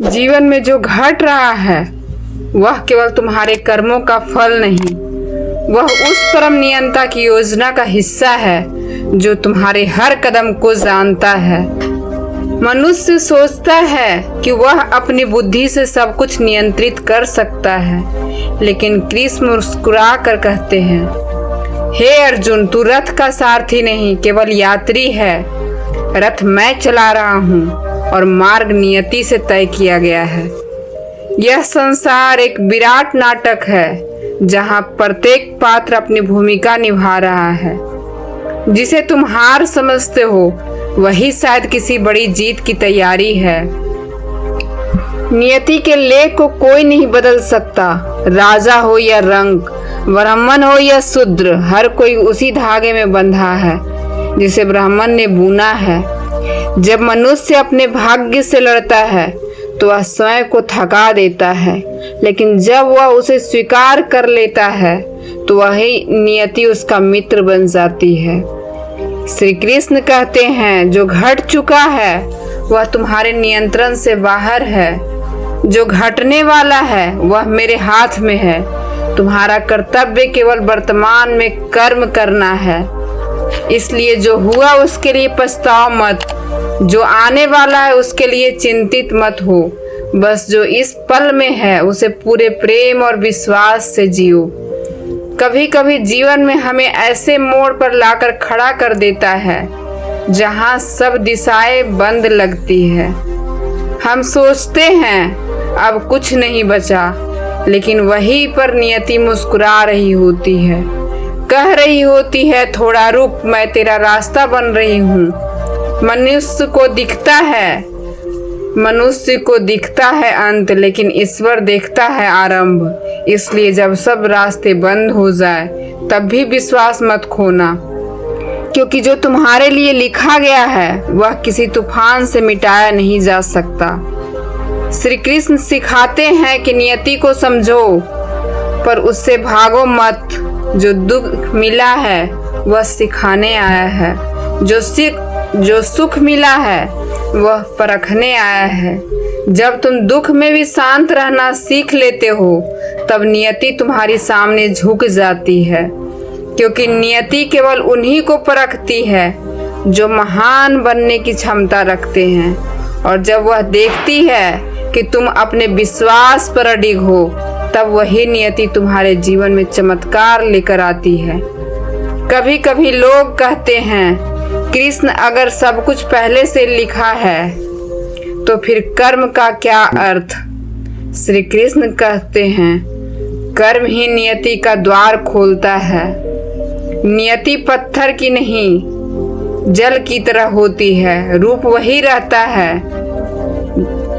जीवन में जो घट रहा है वह केवल तुम्हारे कर्मों का फल नहीं, वह उस परम नियंता की योजना का हिस्सा है जो तुम्हारे हर कदम को जानता है। मनुष्य सोचता है कि वह अपनी बुद्धि से सब कुछ नियंत्रित कर सकता है, लेकिन कृष्ण मुस्कुरा कर कहते हैं, हे अर्जुन, तू रथ का सारथी नहीं केवल यात्री है। रथ मैं चला रहा हूँ और मार्ग नियति से तय किया गया है। यह संसार एक विराट नाटक है जहाँ प्रत्येक पात्र अपनी भूमिका निभा रहा है। जिसे तुम हार समझते हो वही शायद किसी बड़ी जीत की तैयारी है। नियति के लेख को कोई नहीं बदल सकता। राजा हो या रंक, ब्राह्मण हो या शूद्र, हर कोई उसी धागे में बंधा है जिसे ब्राह्मण ने बुना है। जब मनुष्य अपने भाग्य से लड़ता है तो वह स्वयं को थका देता है, लेकिन जब वह उसे स्वीकार कर लेता है तो वही नियति उसका मित्र बन जाती है। श्री कृष्ण कहते हैं, जो घट चुका है वह तुम्हारे नियंत्रण से बाहर है। जो घटने वाला है वह मेरे हाथ में है। तुम्हारा कर्तव्य केवल वर्तमान में कर्म करना है। इसलिए जो हुआ उसके लिए पछताओ मत, जो आने वाला है उसके लिए चिंतित मत हो। बस जो इस पल में है उसे पूरे प्रेम और विश्वास से जियो। कभी कभी जीवन में हमें ऐसे मोड़ पर लाकर खड़ा कर देता है जहां सब दिशाएं बंद लगती है। हम सोचते हैं अब कुछ नहीं बचा, लेकिन वहीं पर नियति मुस्कुरा रही होती है, कह रही होती है, थोड़ा रुक, मैं तेरा रास्ता बन रही हूँ। मनुष्य को दिखता है अंत, लेकिन ईश्वर देखता है आरंभ। इसलिए जब सब रास्ते बंद हो जाए तब भी विश्वास मत खोना, क्योंकि जो तुम्हारे लिए लिखा गया है वह किसी तूफान से मिटाया नहीं जा सकता। श्री कृष्ण सिखाते हैं कि नियति को समझो पर उससे भागो मत। जो दुख मिला है वह सिखाने आया है, जो सुख मिला है वह परखने आया है। जब तुम दुख में भी शांत रहना सीख लेते हो तब नियति तुम्हारी सामने झुक जाती है, क्योंकि नियति केवल उन्हीं को परखती है जो महान बनने की क्षमता रखते हैं। और जब वह देखती है कि तुम अपने विश्वास पर अडिग हो तब वही नियति तुम्हारे जीवन में चमत्कार लेकर आती है। कभी कभी लोग कहते हैं, कृष्ण, अगर सब कुछ पहले से लिखा है तो फिर कर्म का क्या अर्थ? श्री कृष्ण कहते हैं, कर्म ही नियति का द्वार खोलता है। नियति पत्थर की नहीं जल की तरह होती है। रूप वही रहता है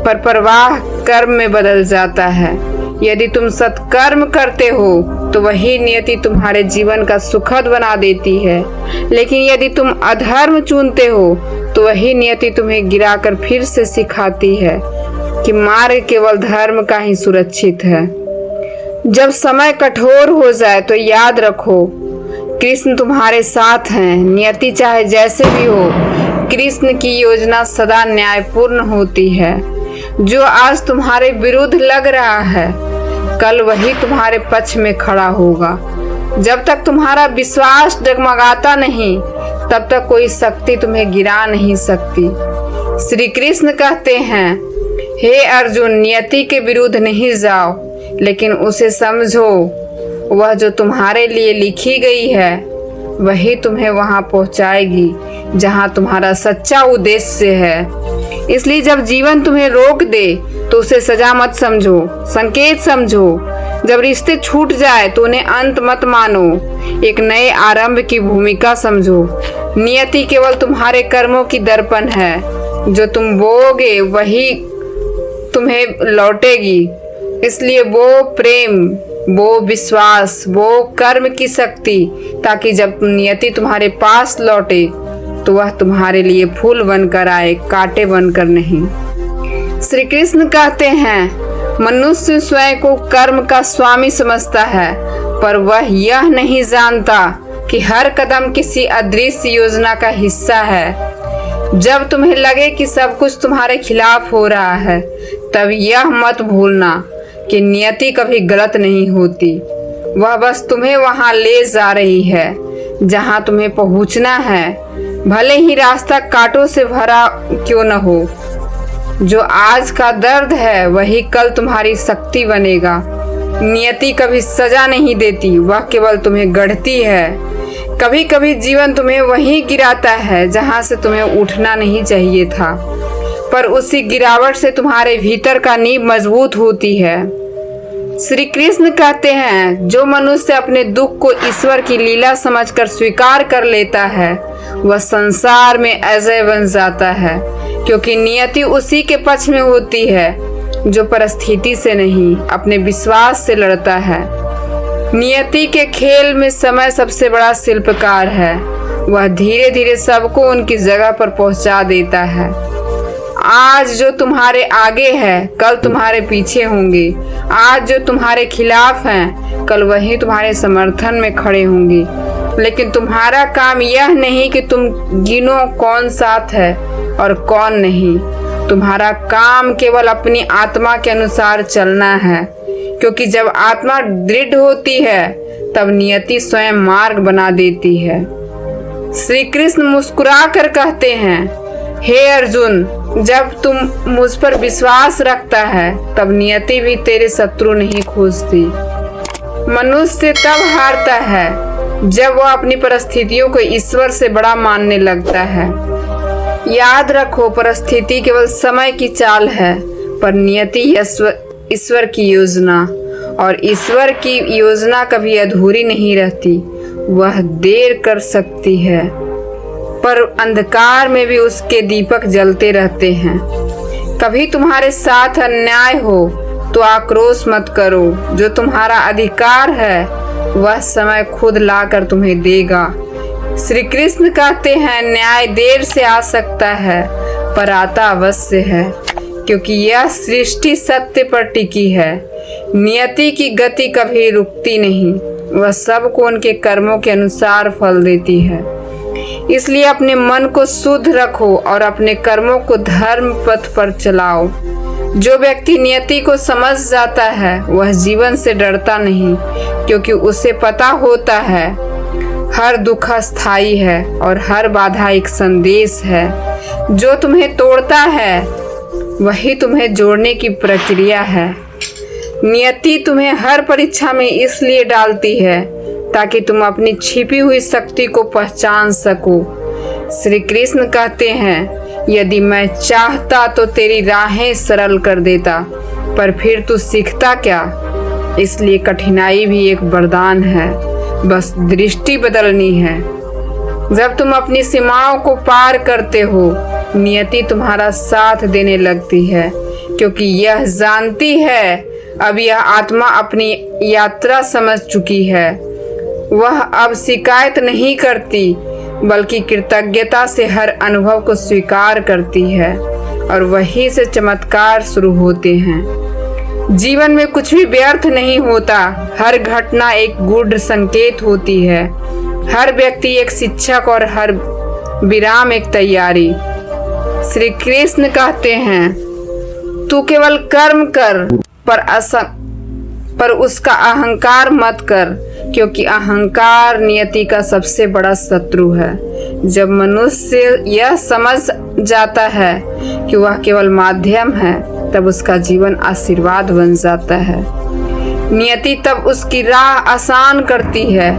पर प्रवाह कर्म में बदल जाता है। यदि तुम सत्कर्म करते हो तो वही नियति तुम्हारे जीवन का सुखद बना देती है, लेकिन यदि तुम अधर्म चुनते हो तो वही नियति तुम्हें गिराकर फिर से सिखाती है कि मार्ग केवल धर्म का ही सुरक्षित है। जब समय कठोर हो जाए तो याद रखो, कृष्ण तुम्हारे साथ हैं। नियति चाहे जैसे भी हो, कृष्ण की योजना सदा न्यायपूर्ण होती है। जो आज तुम्हारे विरुद्ध लग रहा है कल वही तुम्हारे पक्ष में खड़ा होगा। जब तक तुम्हारा विश्वास डगमगाता नहीं तब तक कोई शक्ति तुम्हें गिरा नहीं सकती। श्री कृष्ण कहते हैं, हे अर्जुन, नियति के विरुद्ध नहीं जाओ, लेकिन उसे समझो। वह जो तुम्हारे लिए लिखी गई है वही तुम्हें वहां पहुंचाएगी जहां तुम्हारा सच्चा उद्देश्य है। इसलिए जब जीवन तुम्हें रोक दे तो उसे सजा मत समझो, संकेत समझो। जब रिश्ते छूट जाए तो उन्हें अंत मत मानो, एक नए आरंभ की भूमिका समझो। नियति केवल तुम्हारे कर्मों की दर्पण है। जो तुम बोओगे वही तुम्हें लौटेगी। इसलिए वो प्रेम, वो विश्वास, वो कर्म की शक्ति, ताकि जब नियति तुम्हारे पास लौटे तो वह तुम्हारे लिए फूल बनकर आए, कांटे बनकर नहीं। श्री कृष्ण कहते हैं, मनुष्य स्वयं को कर्म का स्वामी समझता है, पर वह यह नहीं जानता कि हर कदम किसी अदृश्य योजना का हिस्सा है। जब तुम्हें लगे कि सब कुछ तुम्हारे खिलाफ हो रहा है तब यह मत भूलना कि नियति कभी गलत नहीं होती। वह बस तुम्हें वहां ले जा रही है जहां तुम्हें पहुंचना है, भले ही रास्ता कांटों से भरा क्यों न हो। जो आज का दर्द है वही कल तुम्हारी शक्ति बनेगा। नियति कभी सजा नहीं देती, वह केवल तुम्हें गढ़ती है। कभी कभी जीवन तुम्हें वहीं गिराता है जहां से तुम्हें उठना नहीं चाहिए था, पर उसी गिरावट से तुम्हारे भीतर का नींव मजबूत होती है। श्री कृष्ण कहते हैं, जो मनुष्य अपने दुख को ईश्वर की लीला समझकर स्वीकार कर लेता है वह संसार में अजय बन जाता है, क्योंकि नियति उसी के पक्ष में होती है जो परिस्थिति से नहीं अपने विश्वास से लड़ता है। नियति के खेल में समय सबसे बड़ा शिल्पकार है। वह धीरे धीरे सबको उनकी जगह पर पहुंचा देता है। आज जो तुम्हारे आगे है कल तुम्हारे पीछे होंगे। आज जो तुम्हारे खिलाफ हैं कल वही तुम्हारे समर्थन में खड़े होंगे। लेकिन तुम्हारा काम यह नहीं कि तुम गिनो कौन साथ है और कौन नहीं। तुम्हारा काम केवल अपनी आत्मा के अनुसार चलना है, क्योंकि जब आत्मा दृढ़ होती है तब नियति स्वयं मार्ग बना देती है। श्री कृष्ण मुस्कुरा कर कहते हैं, हे अर्जुन, जब तुम मुझ पर विश्वास रखता है तब नियति भी तेरे शत्रु नहीं खोजती। मनुष्य तब हारता है जब वह अपनी परिस्थितियों को ईश्वर से बड़ा मानने लगता है। याद रखो, परिस्थिति केवल समय की चाल है, पर नियति ईश्वर की योजना, और ईश्वर की योजना कभी अधूरी नहीं रहती। वह देर कर सकती है पर अंधकार में भी उसके दीपक जलते रहते हैं। कभी तुम्हारे साथ अन्याय हो तो आक्रोश मत करो। जो तुम्हारा अधिकार है वह समय खुद लाकर तुम्हें देगा। श्री कृष्ण कहते हैं, न्याय देर से आ सकता है पर आता अवश्य है, क्योंकि यह सृष्टि सत्य पर टिकी है। नियति की गति कभी रुकती नहीं, वह सबको उनके कर्मों के अनुसार फल देती है। इसलिए अपने मन को शुद्ध रखो और अपने कर्मों को धर्म पथ पर चलाओ। जो व्यक्ति नियति को समझ जाता है वह जीवन से डरता नहीं, क्योंकि उसे पता होता है हर दुख अस्थायी है और हर बाधा एक संदेश है। जो तुम्हें तोड़ता है वही तुम्हें जोड़ने की प्रक्रिया है। नियति तुम्हें हर परीक्षा में इसलिए डालती है ताकि तुम अपनी छिपी हुई शक्ति को पहचान सको। श्री कृष्ण कहते हैं, यदि मैं चाहता तो तेरी राहें सरल कर देता, पर फिर तू सीखता क्या। इसलिए कठिनाई भी एक वरदान है, बस दृष्टि बदलनी है। जब तुम अपनी सीमाओं को पार करते हो नियति तुम्हारा साथ देने लगती है, क्योंकि यह जानती है अब यह आत्मा अपनी यात्रा समझ चुकी है। वह अब शिकायत नहीं करती बल्कि कृतज्ञता से हर अनुभव को स्वीकार करती है, और वहीं से चमत्कार शुरू होते हैं। जीवन में कुछ भी व्यर्थ नहीं होता। हर घटना एक गूढ़ संकेत होती है, हर व्यक्ति एक शिक्षक और हर विराम एक तैयारी। श्री कृष्ण कहते हैं, तू केवल कर्म कर पर उसका अहंकार मत कर, क्योंकि अहंकार नियति का सबसे बड़ा शत्रु है। जब मनुष्य यह समझ जाता है कि वह केवल माध्यम है तब उसका जीवन आशीर्वाद बन जाता है। नियति तब उसकी राह आसान करती है,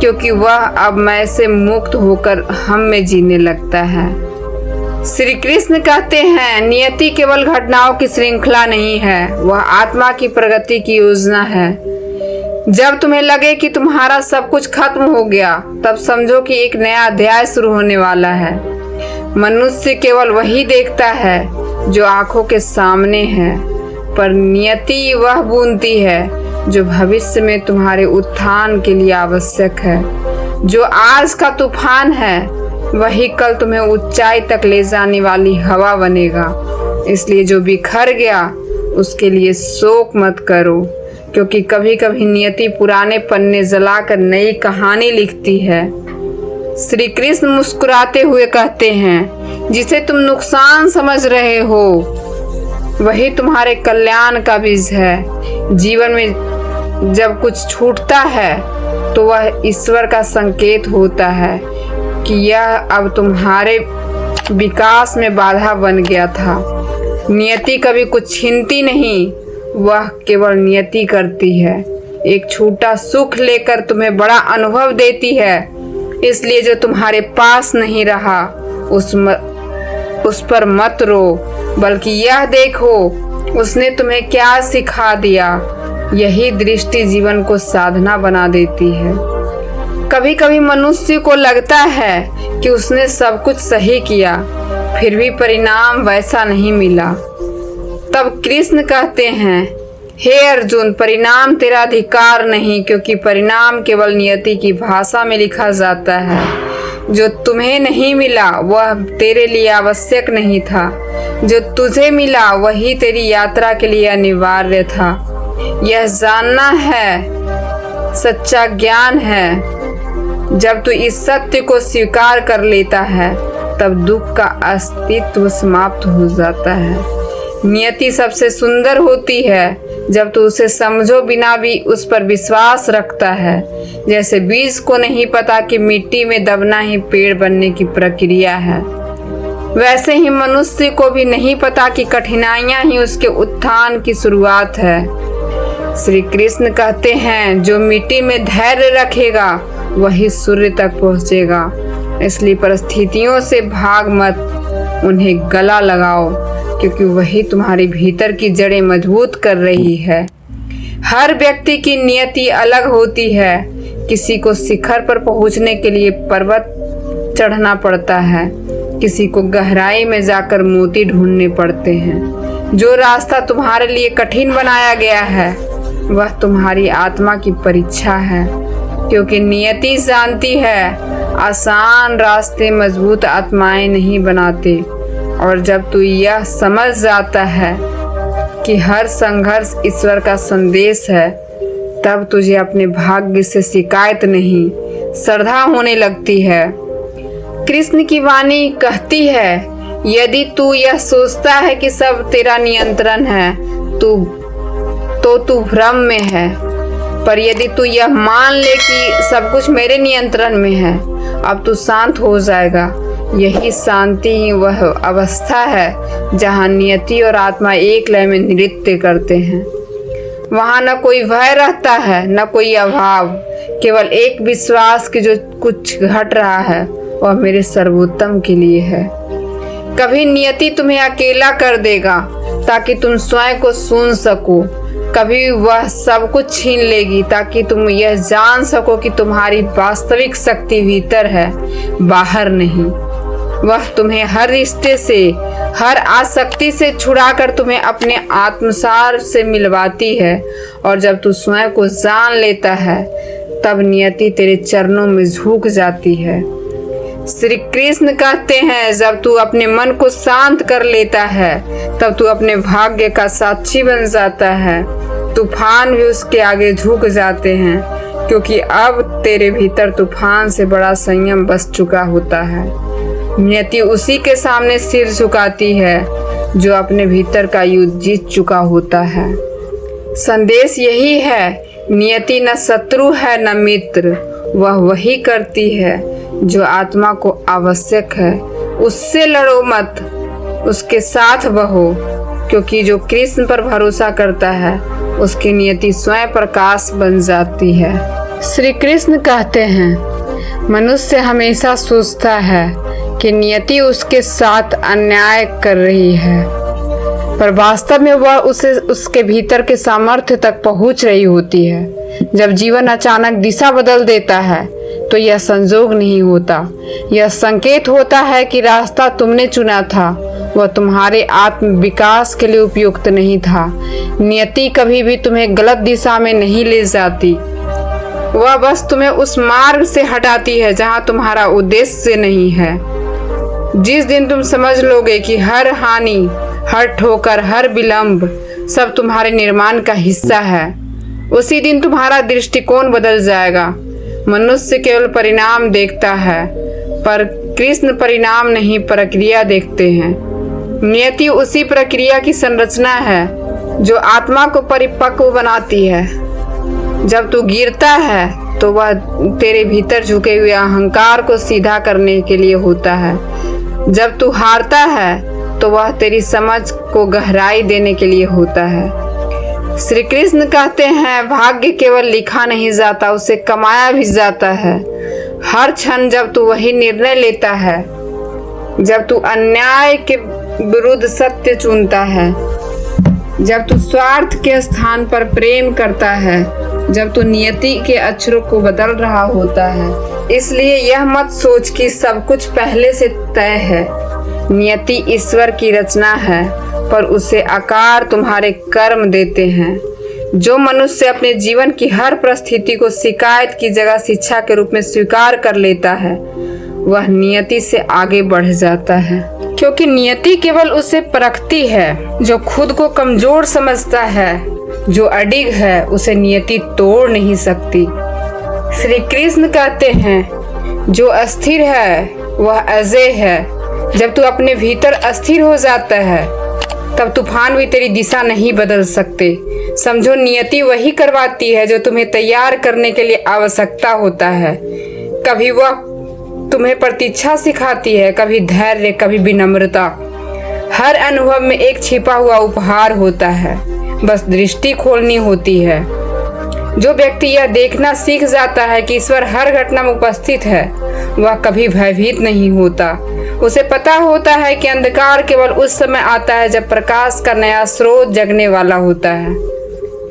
क्योंकि वह अब मैं से मुक्त होकर हम में जीने लगता है। श्री कृष्ण कहते हैं, नियति केवल घटनाओं की श्रृंखला नहीं है, वह आत्मा की प्रगति की योजना है। जब तुम्हें लगे कि तुम्हारा सब कुछ खत्म हो गया तब समझो कि एक नया अध्याय शुरू होने वाला है। मनुष्य केवल वही देखता है जो आंखों के सामने है, पर नियति वह बुनती है जो भविष्य में तुम्हारे उत्थान के लिए आवश्यक है। जो आज का तूफान है वही कल तुम्हें ऊंचाई तक ले जाने वाली हवा बनेगा। इसलिए जो बिखर गया उसके लिए शोक मत करो, क्योंकि कभी कभी नियति पुराने पन्ने जलाकर नई कहानी लिखती है। श्री कृष्ण मुस्कुराते हुए कहते हैं, जिसे तुम नुकसान समझ रहे हो वही तुम्हारे कल्याण का बीज है। जीवन में जब कुछ छूटता है तो वह ईश्वर का संकेत होता है कि यह अब तुम्हारे विकास में बाधा बन गया था। नियति कभी कुछ छीनती नहीं, वह केवल नियति करती है। एक छोटा सुख लेकर तुम्हें बड़ा अनुभव देती है। इसलिए जो तुम्हारे पास नहीं रहा उस पर मत रो, बल्कि यह देखो उसने तुम्हें क्या सिखा दिया। यही दृष्टि जीवन को साधना बना देती है। कभी कभी मनुष्य को लगता है कि उसने सब कुछ सही किया, फिर भी परिणाम वैसा नहीं मिला। तब कृष्ण कहते हैं, हे अर्जुन, परिणाम तेरा अधिकार नहीं, क्योंकि परिणाम केवल नियति की भाषा में लिखा जाता है। जो तुम्हें नहीं मिला वह तेरे लिए आवश्यक नहीं था, जो तुझे मिला वही तेरी यात्रा के लिए अनिवार्य था। यह जानना है सच्चा ज्ञान है। जब तू इस सत्य को स्वीकार कर लेता है तब दुख का अस्तित्व समाप्त हो जाता है। नियति सबसे सुंदर होती है जब तू उसे समझो बिना भी उस पर विश्वास रखता है। जैसे बीज को नहीं पता कि मिट्टी में दबना ही पेड़ बनने की प्रक्रिया है, वैसे ही मनुष्य को भी नहीं पता कि कठिनाइयां ही उसके उत्थान की शुरुआत है। श्री कृष्ण कहते हैं, जो मिट्टी में धैर्य रखेगा वही सूर्य तक पहुंचेगा। इसलिए परिस्थितियों से भाग मत, उन्हें गला लगाओ, क्योंकि वही तुम्हारे भीतर की जड़ें मजबूत कर रही है। हर व्यक्ति की नियति अलग होती है। किसी को शिखर पर पहुंचने के लिए पर्वत चढ़ना पड़ता है, किसी को गहराई में जाकर मोती ढूंढने पड़ते हैं। जो रास्ता तुम्हारे लिए कठिन बनाया गया है वह तुम्हारी आत्मा की परीक्षा है, क्योंकि नियति जानती है आसान रास्ते मजबूत आत्माएं नहीं बनाते। और जब तू यह समझ जाता है कि हर संघर्ष ईश्वर का संदेश है, तब तुझे अपने भाग्य से शिकायत नहीं, श्रद्धा होने लगती है। कृष्ण की वाणी कहती है, यदि तू यह सोचता है कि सब तेरा नियंत्रण है तो तू भ्रम में है। पर यदि तू यह मान ले कि सब कुछ मेरे नियंत्रण में है, अब तू शांत हो जाएगा। यही शांति ही वह अवस्था है जहाँ नियति और आत्मा एक लय में नृत्य करते हैं। वहाँ न कोई भय रहता है, न कोई अभाव, केवल एक विश्वास कि जो कुछ घट रहा है वह मेरे सर्वोत्तम के लिए है। कभी नियति तुम्हें अकेला कर देगा ताकि तुम स्वयं को सुन सको, कभी वह सब कुछ छीन लेगी ताकि तुम यह जान सको कि तुम्हारी वास्तविक शक्ति भीतर है, बाहर नहीं। वह तुम्हें हर रिश्ते से, हर आसक्ति से छुड़ाकर तुम्हें अपने आत्मसार से मिलवाती है। और जब तू स्वयं को जान लेता है तब नियति तेरे चरणों में झुक जाती है। श्री कृष्ण कहते हैं, जब तू अपने मन को शांत कर लेता है तब तू अपने भाग्य का साक्षी बन जाता है। तूफान भी उसके आगे झुक जाते हैं, क्योंकि अब तेरे भीतर तूफान से बड़ा संयम बस चुका होता है। नियति उसी के सामने सिर झुकाती है जो अपने भीतर का युद्ध जीत चुका होता है। संदेश यही है, नियति न शत्रु है न मित्र, वह वही करती है जो आत्मा को आवश्यक है। उससे लड़ो मत, उसके साथ बहो, क्योंकि जो कृष्ण पर भरोसा करता है उसकी नियति स्वयं प्रकाश बन जाती है। श्री कृष्ण कहते हैं, मनुष्य हमेशा सोचता है कि नियति उसके साथ अन्याय कर रही है, पर वास्तव में वह उसके भीतर के सामर्थ्य तक पहुंच रही होती है। जब जीवन अचानक दिशा बदल देता है तो यह संजोग नहीं होता, यह संकेत होता है कि रास्ता तुमने चुना था वह तुम्हारे आत्म विकास के लिए उपयुक्त नहीं था। नियति कभी भी तुम्हें गलत दिशा में नहीं ले जाती, वह बस तुम्हें उस मार्ग से हटाती है जहां तुम्हारा उद्देश्य नहीं है। जिस दिन तुम समझ लोगे कि हर हानि, हर ठोकर, हर विलंब सब तुम्हारे निर्माण का हिस्सा है, उसी दिन तुम्हारा दृष्टिकोण बदल जाएगा। मनुष्य केवल परिणाम देखता है, पर कृष्ण परिणाम नहीं प्रक्रिया देखते हैं। नियति उसी प्रक्रिया की संरचना है जो आत्मा को परिपक्व बनाती है। जब तू गिरता है तो वह तेरे भीतर झुके हुए अहंकार को सीधा करने के लिए होता है। जब तू हारता है तो वह तेरी समझ को गहराई देने के लिए होता है। श्री कृष्ण कहते हैं, भाग्य केवल लिखा नहीं जाता, उसे कमाया भी जाता है। हर क्षण जब तू वही निर्णय लेता है, जब तू अन्याय के विरुद्ध सत्य चुनता है, जब तू स्वार्थ के स्थान पर प्रेम करता है, जब तू नियति के अक्षरों को बदल रहा होता है। इसलिए यह मत सोच कि सब कुछ पहले से तय है। नियति ईश्वर की रचना है, पर उसे आकार तुम्हारे कर्म देते हैं। जो मनुष्य अपने जीवन की हर परिस्थिति को शिकायत की जगह शिक्षा के रूप में स्वीकार कर लेता है, वह नियति से आगे बढ़ जाता है, क्योंकि नियति केवल उसे परखती है। जो खुद को कमजोर समझता है, जो अडिग है, उसे नियति तोड़ नहीं सकती। श्री कृष्ण कहते हैं, जो अस्थिर है वह अजय है। जब तू अपने भीतर अस्थिर हो जाता है, तब तूफान भी तेरी दिशा नहीं बदल सकते। समझो, नियति वही करवाती है जो तुम्हें तैयार करने के लिए आवश्यकता होता है। कभी वह तुम्हें प्रतीक्षा सिखाती है, कभी धैर्य, कभी विनम्रता। हर अनुभव में एक छिपा हुआ उपहार होता है, बस दृष्टि खोलनी होती है। जो व्यक्ति यह देखना सीख जाता है कि ईश्वर हर घटना में उपस्थित है, वह कभी भयभीत नहीं होता। उसे पता होता है कि अंधकार केवल उस समय आता है जब प्रकाश का नया स्रोत जगने वाला होता है।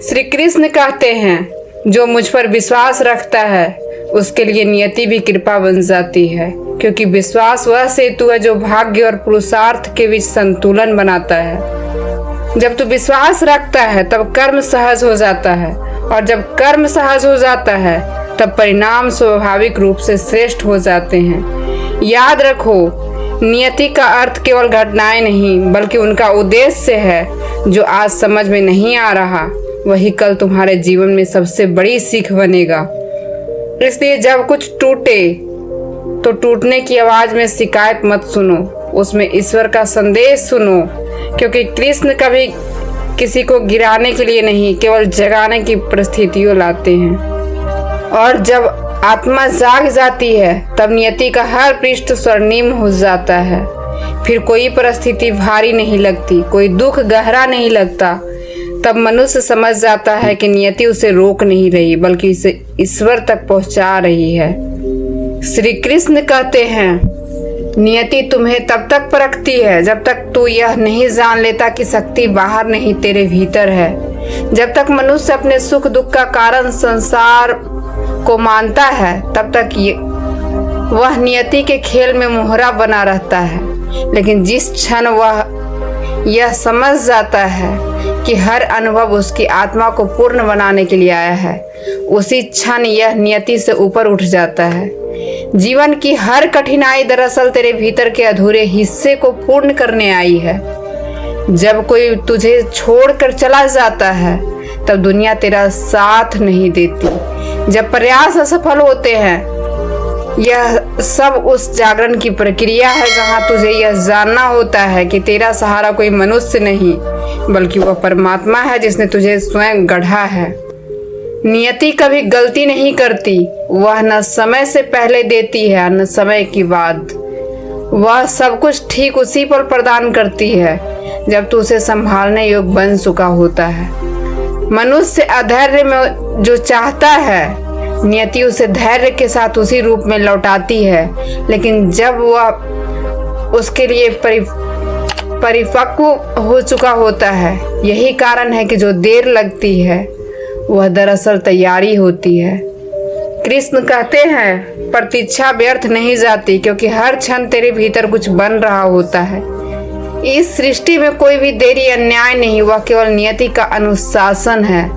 श्री कृष्ण कहते हैं, जो मुझ पर विश्वास रखता है उसके लिए नियति भी कृपा बन जाती है, क्योंकि विश्वास वह सेतु है जो भाग्य और पुरुषार्थ के बीच संतुलन बनाता है। जब तू विश्वास रखता है तब कर्म सहज हो जाता है, और जब कर्म सहज हो जाता है तब परिणाम स्वाभाविक रूप से श्रेष्ठ हो जाते हैं। याद रखो, नियति का अर्थ केवल घटनाएं नहीं, बल्कि उनका उद्देश्य है। जो आज समझ में नहीं आ रहा, वही कल तुम्हारे जीवन में सबसे बड़ी सीख बनेगा। इसलिए जब कुछ टूटे तो टूटने की आवाज में शिकायत मत सुनो, उसमें ईश्वर का संदेश सुनो, क्योंकि कृष्ण कभी किसी को गिराने के लिए नहीं, केवल जगाने की परिस्थितियों लाते हैं। और जब आत्मा जाग जाती है तब नियति का हर पृष्ठ स्वर्णिम हो जाता है। फिर कोई परिस्थिति भारी नहीं लगती, कोई दुख गहरा नहीं लगता। तब मनुष्य समझ जाता है कि नियति उसे रोक नहीं रही, बल्कि इसे ईश्वर तक पहुंचा रही है। श्री कृष्ण कहते हैं, नियति तुम्हें तब तक परखती है जब तक तू यह नहीं जान लेता कि शक्ति बाहर नहीं तेरे भीतर है। जब तक मनुष्य अपने सुख दुख का कारण संसार को मानता है, तब तक वह नियति के खेल में मोहरा बना रहता है। लेकिन जिस क्षण वह यह समझ जाता है कि हर अनुभव उसकी आत्मा को पूर्ण बनाने के लिए आया है, उसी क्षण यह नियति से ऊपर उठ जाता है। जीवन की हर कठिनाई दरअसल तेरे भीतर के अधूरे हिस्से को पूर्ण करने आई है। जब कोई तुझे छोड़कर चला जाता है, तब दुनिया तेरा साथ नहीं देती। जब प्रयास असफल होते हैं, यह सब उस जागरण की प्रक्रिया है जहां तुझे यह जानना होता है कि तेरा सहारा कोई मनुष्य नहीं, बल्कि वह परमात्मा है जिसने तुझे स्वयं गढ़ा है। नियति कभी गलती नहीं करती, वह न समय से पहले देती है न समय के बाद। वह सब कुछ ठीक उसी पर प्रदान करती है जब तू उसे संभालने योग्य बन चुका होता है। मनुष्य अधैर्य में जो चाहता है, नियति उसे धैर्य के साथ उसी रूप में लौटाती है। लेकिन जब वह उसके लिए परिपक्व हो चुका होता है, यही कारण है कि जो देर लगती है वह दरअसल तैयारी होती है। कृष्ण कहते हैं, प्रतीक्षा व्यर्थ नहीं जाती, क्योंकि हर क्षण तेरे भीतर कुछ बन रहा होता है। इस सृष्टि में कोई भी देरी अन्याय नहीं, वह केवल नियति का अनुशासन है।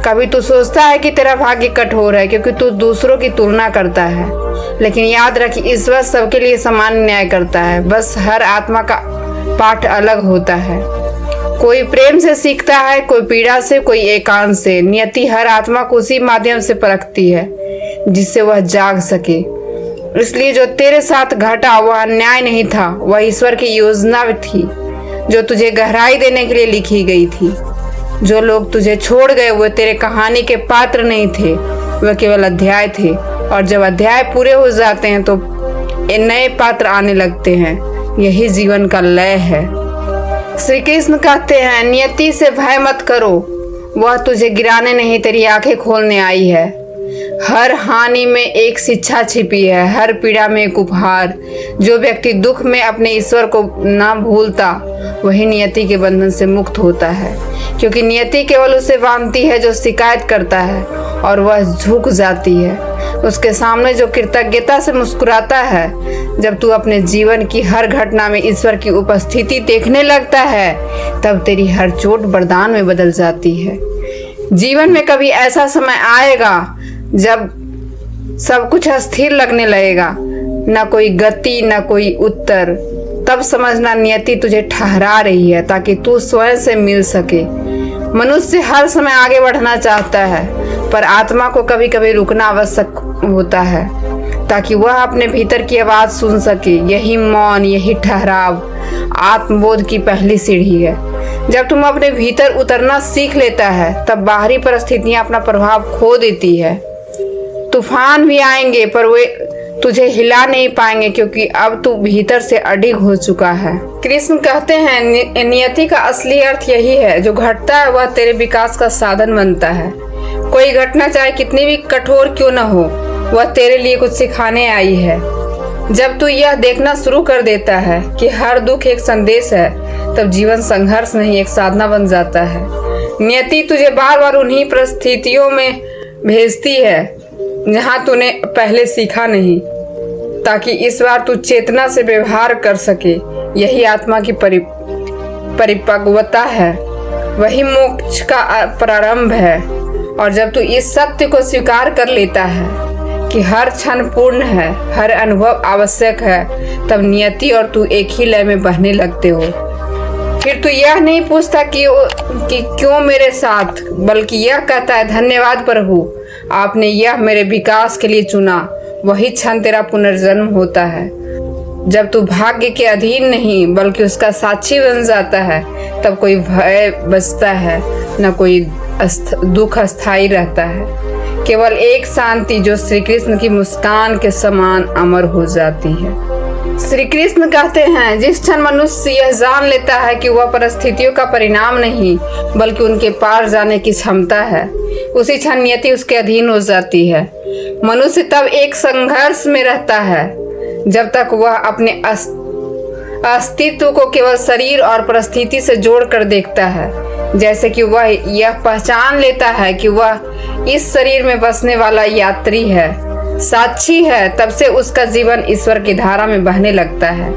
कभी तू सोचता है कि तेरा भाग्य कठोर है क्योंकि तू दूसरों की तुलना करता है, लेकिन याद रख, ईश्वर सबके लिए समान न्याय करता है। बस हर आत्मा का पाठ अलग होता है। कोई प्रेम से सीखता है, कोई पीड़ा से, कोई एकांत से। नियति हर आत्मा को उसी माध्यम से परखती है जिससे वह जाग सके। इसलिए जो तेरे साथ घटा वह अन्याय नहीं था, वह ईश्वर की योजना थी। जो तुझे गहराई देने के लिए लिखी गई थी। जो लोग तुझे छोड़ गए वो तेरे कहानी के पात्र नहीं थे, वह केवल अध्याय थे। और जब अध्याय पूरे हो जाते हैं तो नए पात्र आने लगते हैं। यही जीवन का लय है। श्री कृष्ण कहते हैं, नियति से भय मत करो, वह तुझे गिराने नहीं तेरी आंखें खोलने आई है। हर हानि में एक शिक्षा छिपी है, हर पीड़ा में एक उपहार। जो व्यक्ति दुख में अपने ईश्वर को न भूलता वही नियति के बंधन से मुक्त होता है, क्योंकि नियति केवल उसे बांधती है जो शिकायत करता है और वह झुक जाती है उसके सामने जो कृतज्ञता से मुस्कुराता है। जब तू अपने जीवन की हर घटना में ईश्वर की उपस्थिति देखने लगता है तब तेरी हर चोट वरदान में बदल जाती है। जीवन में कभी ऐसा समय आएगा जब सब कुछ अस्थिर लगने लगेगा, न कोई गति न कोई उत्तर। तब समझना नियति तुझे ठहरा रही है ताकि तू स्वयं से मिल सके। मनुष्य हर समय आगे बढ़ना चाहता है, पर आत्मा को कभी कभी रुकना आवश्यक होता है ताकि वह अपने भीतर की आवाज सुन सके। यही मौन, यही ठहराव आत्मबोध की पहली सीढ़ी है। जब तुम अपने भीतर उतरना सीख लेता है तब बाहरी परिस्थितियां अपना प्रभाव खो देती है। तूफान भी आएंगे पर वे तुझे हिला नहीं पाएंगे, क्योंकि अब तू भीतर से अडिग हो चुका है। कृष्ण कहते हैं, नियति का असली अर्थ यही है, जो घटता है वह तेरे विकास का साधन बनता है। कोई घटना चाहे कितनी भी कठोर क्यों न हो, वह तेरे लिए कुछ सिखाने आई है। जब तू यह देखना शुरू कर देता है कि हर दुख एक संदेश है, तब जीवन संघर्ष नहीं एक साधना बन जाता है। नियति तुझे बार बार उन्हीं परिस्थितियों में भेजती है जहां तूने पहले सीखा नहीं, ताकि इस बार तू चेतना से व्यवहार कर सके। यही आत्मा की परिपक्वता है, वही मोक्ष का प्रारंभ है। और जब तू इस सत्य को स्वीकार कर लेता है कि हर क्षण पूर्ण है, हर अनुभव आवश्यक है, तब नियति और तू एक ही लय में बहने लगते हो। फिर तू यह नहीं पूछता कि क्यों मेरे साथ, बल्कि यह कहता है, धन्यवाद प्रभु, आपने यह मेरे विकास के लिए चुना। वही क्षण तेरा पुनर्जन्म होता है। जब तू भाग्य के अधीन नहीं बल्कि उसका साक्षी बन जाता है, तब कोई भय बचता है, न कोई दुख अस्थायी रहता है। केवल एक शांति जो श्री कृष्ण की मुस्कान के समान अमर हो जाती है। श्री कृष्ण कहते हैं, जिस क्षण मनुष्य यह जान लेता है कि वह परिस्थितियों का परिणाम नहीं बल्कि उनके पार जाने की क्षमता है, उसी क्षण नियति उसके अधीन हो जाती है। मनुष्य तब एक संघर्ष में रहता है जब तक वह अपने अस्तित्व को केवल शरीर और परिस्थिति से जोड़कर देखता है। जैसे कि वह यह पहचान लेता है कि वह इस शरीर में बसने वाला यात्री है, साक्षी है, तब से उसका जीवन ईश्वर की धारा में बहने लगता है।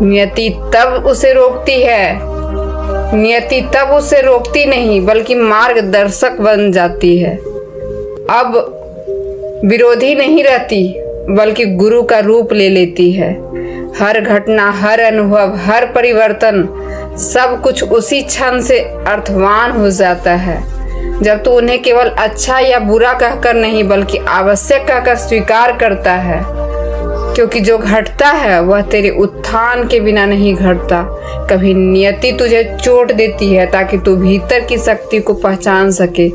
नियति तब उसे रोकती नहीं बल्कि मार्गदर्शक बन जाती है। अब विरोधी नहीं रहती बल्कि गुरु का रूप ले लेती है। हर घटना, हर अनुभव, हर परिवर्तन, सब कुछ उसी क्षण से अर्थवान हो जाता है जब तू उन्हें केवल अच्छा या बुरा कहकर नहीं बल्कि आवश्यक कहकर स्वीकार करता है। क्योंकि जो घटता है वह तेरे उत्थान के बिना नहीं घटता। कभी नियति तुझे चोट देती है ताकि तू भीतर की शक्ति को पहचान सके,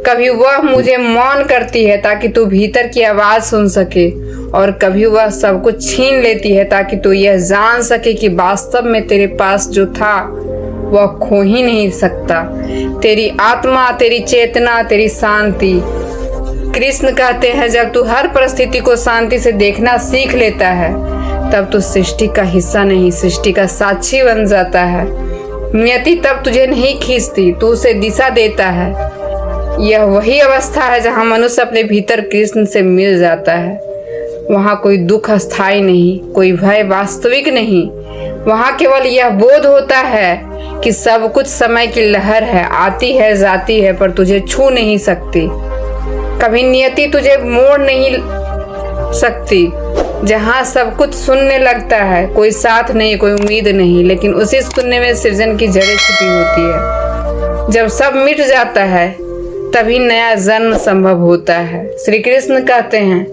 कभी वह मुझे मौन करती है ताकि तू भीतर की आवाज सुन सके, और कभी वह सब कुछ छीन लेती है ताकि तू यह जान सके कि वास्तव में तेरे पास जो था वह खो ही नहीं सकता। तेरी आत्मा, तेरी चेतना, तेरी शांति। कृष्ण कहते हैं, जब तू हर परिस्थिति को शांति से देखना सीख लेता है तब तू सृष्टि का हिस्सा नहीं, सृष्टि का साक्षी बन जाता है। नियति तब तुझे नहीं खींचती, तू उसे दिशा देता है। यह वही अवस्था है जहाँ मनुष्य अपने भीतर कृष्ण से मिल जाता है। वहाँ कोई दुख अस्थायी नहीं, कोई भय वास्तविक नहीं। वहाँ केवल यह बोध होता है कि सब कुछ समय की लहर है, आती है जाती है पर तुझे छू नहीं सकती। कभी नियति तुझे मोड़ नहीं सकती। जहाँ सब कुछ सुनने लगता है, कोई साथ नहीं, कोई उम्मीद नहीं, लेकिन उसी सुनने में सृजन की जड़ें छिपी होती है। जब सब मिट जाता है तभी नया जन्म संभव होता है। श्री कृष्ण कहते हैं,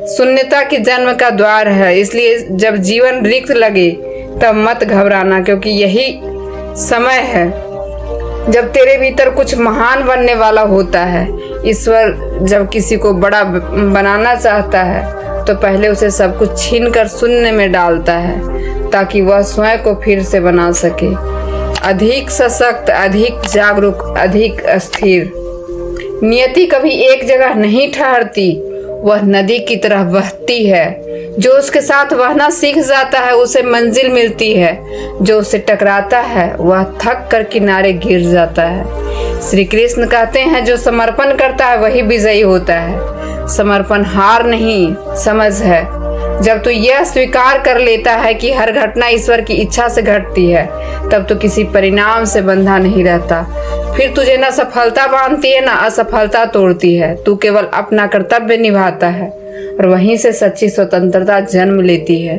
शून्यता की जन्म का द्वार है, इसलिए जब जीवन रिक्त लगे तब मत घबराना, क्योंकि यही समय है जब तेरे भीतर कुछ महान बनने वाला होता है। ईश्वर जब किसी को बड़ा बनाना चाहता है तो पहले उसे सब कुछ छीन कर शून्य में डालता है ताकि वह स्वयं को फिर से बना सके, अधिक सशक्त, अधिक जागरूक, अधिक स्थिर। नियति कभी एक जगह नहीं ठहरती, वह नदी की तरह बहती है। जो उसके साथ बहना सीख जाता है उसे मंजिल मिलती है, जो उसे टकराता है वह थक कर किनारे गिर जाता है। श्री कृष्ण कहते हैं जो समर्पण करता है वही विजयी होता है। समर्पण हार नहीं, समझ है। जब तू यह स्वीकार कर लेता है कि हर घटना ईश्वर की इच्छा से घटती है, तब तो किसी परिणाम से बंधा नहीं रहता। फिर तुझे न सफलता बांधती है न असफलता तोड़ती है। तू केवल अपना कर्तव्य निभाता है और वहीं से सच्ची स्वतंत्रता जन्म लेती है।